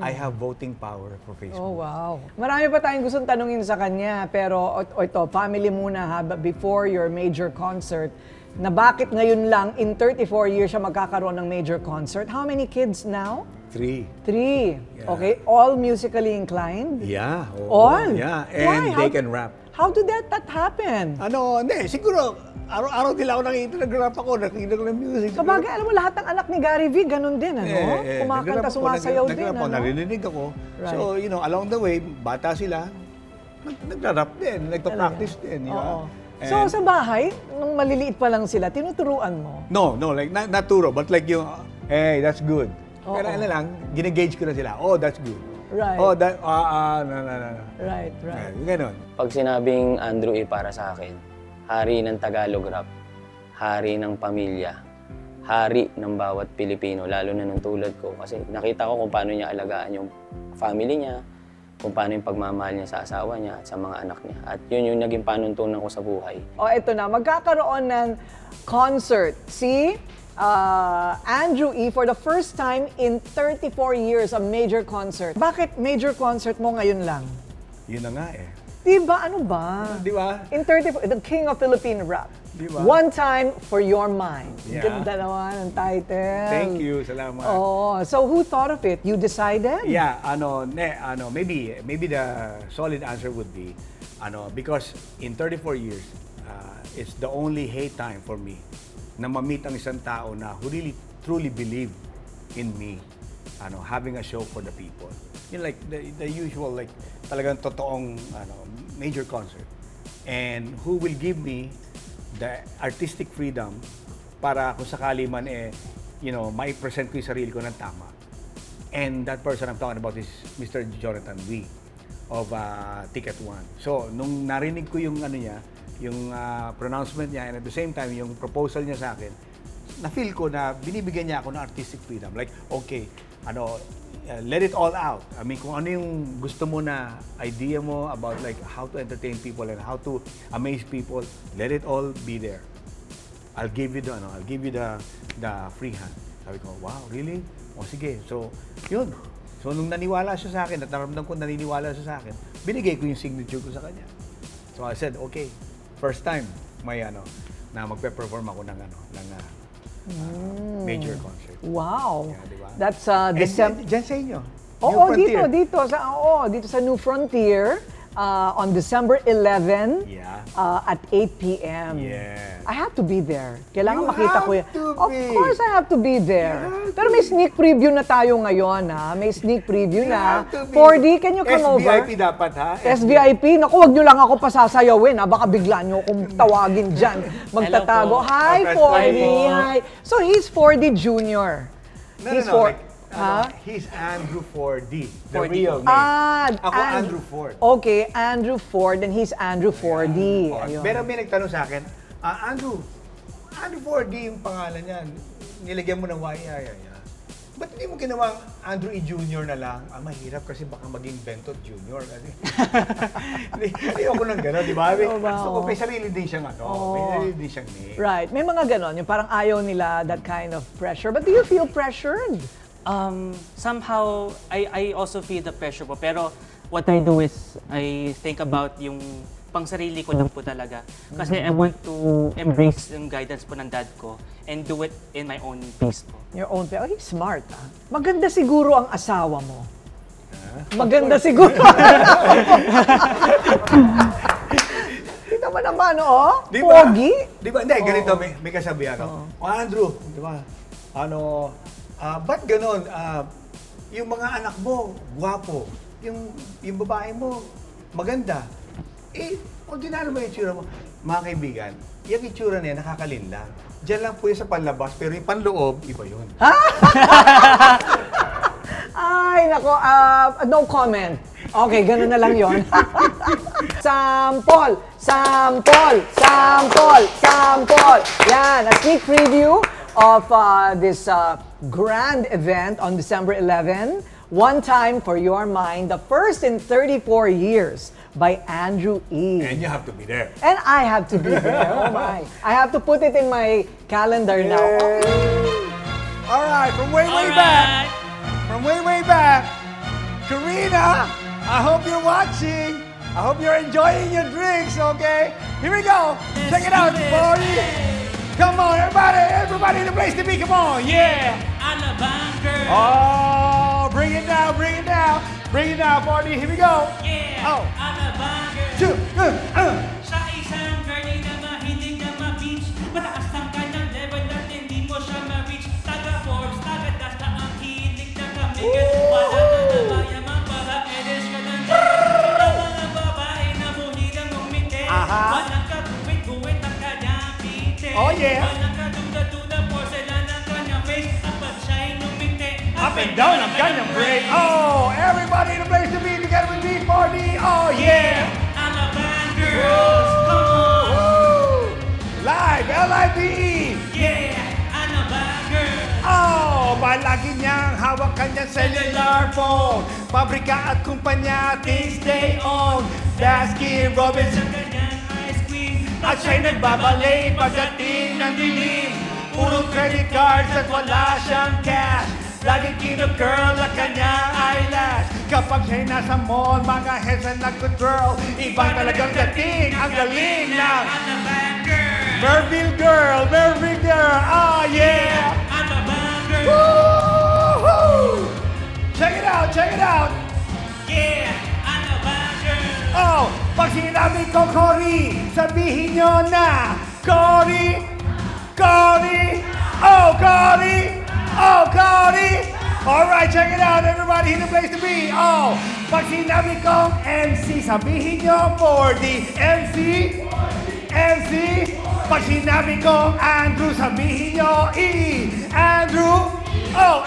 I have voting power for Facebook. Oh, wow. Marami pa tayong gustong tanungin sa kanya, pero ito, family muna ha, before your major concert, na bakit ngayon lang, in 34 years siya magkakaroon ng major concert. How many kids now? 3. 3. Yeah. Okay, all musically inclined? Yeah. All? Yeah, and Why? they can rap. How did that happen? Hindi, siguro, araw-araw nila ako nakita, nag-rap ako, nakita ko ng music. Sabagay, alam mo, lahat ng anak ni Gary V, ganun din, ano? Kumakanta, sumasayaw din, ako, ano? naririnig ako. Right. So, along the way, bata sila, nag-rap din, nagpa-practice din. Oo. So, sa bahay, nung maliliit pa lang sila, tinuturuan mo? No, like, not turo, but like yung, hey, that's good. Pero ano lang, ginagauge ko na sila, oh, that's good. Right. Oh, that, no. Right. Ganon. Pag sinabing Andrew E para sa akin, hari ng Tagalog rap, hari ng pamilya, hari ng bawat Pilipino, lalo na nung tulad ko. Kasi nakita ko kung paano niya alagaan yung family niya, kung paano yung pagmamahal niya sa asawa niya at sa mga anak niya. At yun yung naging panuntunan ko sa buhay. Eto na, magkakaroon ng concert. Si Andrew E. for the first time in 34 years, a major concert. Bakit major concert mo ngayon lang? Yun na nga eh. Diba? Ano ba? Diba? In 34, the King of Philippine Rap. Diba? One Time for Your Mind. Yeah. Ganda naman ang title. Thank you, salamat. Oh, so who thought of it? You decided? Yeah, maybe the solid answer would be, because in 34 years, it's the only hate time for me na ma-meet ang isang tao na who really truly believe in me, having a show for the people. Like the usual, like talagang totoong major concert. And who will give me the artistic freedom para kung sakali man mai-present ko yung sarili ko ng tama. And that person I'm talking about is Mr. Jonathan Wee of Ticket One. So, nung narinig ko yung yung pronouncement niya, and at the same time, yung proposal niya sa akin, na-feel ko na binibigyan niya ako ng artistic freedom. Like, okay, let it all out. I mean, kung ano yung gusto mo na idea mo about like how to entertain people and how to amaze people, let it all be there. I'll give you the free hand. Sabi ko, wow, really? O sige. So, yun. So, nung naniwala siya sa akin at naramdam ko naniniwala siya sa akin, binigay ko yung signature ko sa kanya. So, I said, okay, first time may na magpe-perform ako ng major concert. Wow. Yeah, diba? That's Diyan sa inyo. Oo, dito sa New Frontier on December 11 at 8 p.m. Yeah. I have to be there. Kailangan You makita ko yan. have to Of be. course, I have to be there. Pero may sneak preview na tayo ngayon, ha? May sneak preview na. 4D, can you come over? SVIP dapat, ha? SVIP? Naku, wag nyo lang ako pasasayawin, ha? Baka bigla nyo akong tawagin dyan. Magtatago. Hi, 4D. Hi. So, he's 4D Junior. He's He's Andrew 4D, the real name. Ako Andrew Ford. Okay, Andrew Ford, and he's Andrew 4D. Ayun. Pero may nagtanong sa akin, Andrew 4D yung pangalan niya. Nilagyan mo ng Y. Ba't hindi mo ginawang Andrew E. Jr. na lang? Mahirap kasi baka maging Bentot Jr. Kasi ayoko nang gano'n, di ba? Gusto ko, may sarili din siyang may sarili din siyang name. Right, may mga gano'n, yung parang ayaw nila that kind of pressure. But do you feel pressured? Somehow, I also feel the pressure po. Pero what I do is, I think about yung pangsarili ko lang po talaga. Kasi I want to embrace yung guidance po ng dad ko and do it in my own pace po. Your own pace? Oh, he's smart, ah. Maganda siguro ang asawa mo. Maganda siguro. Kita mo naman, Pogi. Di ba? Hindi, ganito, may kasabihan. Andrew, di ba? Ba't ganon? Yung mga anak mo, gwapo. Yung babae mo, maganda. Ordinaryo mo yung itsura mo. Mga kaibigan, yung itsura niya nakakalinlang. Diyan lang po yung sa panlabas, pero yung panloob, iba yun. Ay, nako, no comment. Okay, gano'n na lang yon. Sample! Yan, a sneak preview of this grand event on December 11 One Time for Your Mind, the first in 34 years by Andrew E. And you have to be there. And I have to be there. Oh my. I have to put it in my calendar now. All right, from way back. From way back. Karina, I hope you're watching. I hope you're enjoying your drinks, okay? Here we go. Check it out, party. Come on, everybody in the place to be. Come on, yeah. Oh, bring it down, bring it down. Bring it down, party. Here we go. Yeah. Oh. 2, Sa isang journey na mahilig na ma-beach, mataas ang kanyang level at hindi mo siya ma-reach. Taga Forbes, taga Dasta, ang hilig na kamigan. Wala na nabayamang para edis ka ng ang mga babae na muhilang umiti. Walang kaguwit-guwit ang kanyang pite. Oh, yeah. Walang kaduda-duda porcelain ang kanyang face. At pag siya'y numiti, up and down ang kanyang break. Oh, everybody in the place to be together with me, party. Oh, yeah. Girls, come on! Live, L-I-V-E! Yeah, ano ba, girl? Oh, palagi niyang hawak kanyang cellular phone. Pabrika at kumpanya, things they own. Baskin Robbins Sa kanyang ice cream. at siya'y nagbabalay pagdating ng dilim. Puro credit cards at wala siyang cash. Laging kinocurl ang kanyang eyelash. Kapag siya'y nasa mall, mga heads ang nag-control. Ibang talagang dating, ang galing ng Merville girl, oh yeah! Woo-hoo! Check it out! Yeah, ano ba, girl? Oh, pag sinabi ko Cory, sabihin nyo na Cory! Oh, Cory! Alright, check it out, everybody in the place to be. Oh, pag sinabi kong MC, sabihin nyo for the MC. Pag sinabi kong Andrew, sabihin nyo E. Andrew. Oh,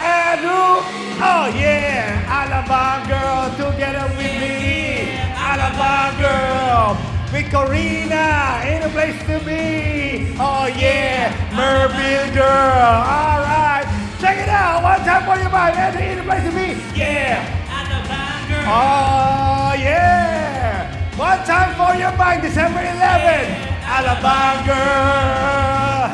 yeah. Alabang girl, together with me. Alabang girl. With Karina, in the place to be. Oh, yeah. Merville girl. Alright. Check it out. One time for your mind. Andrew, in the place to be. Yeah. Oh, yeah. One time for your mind. December 11. Alabang girl.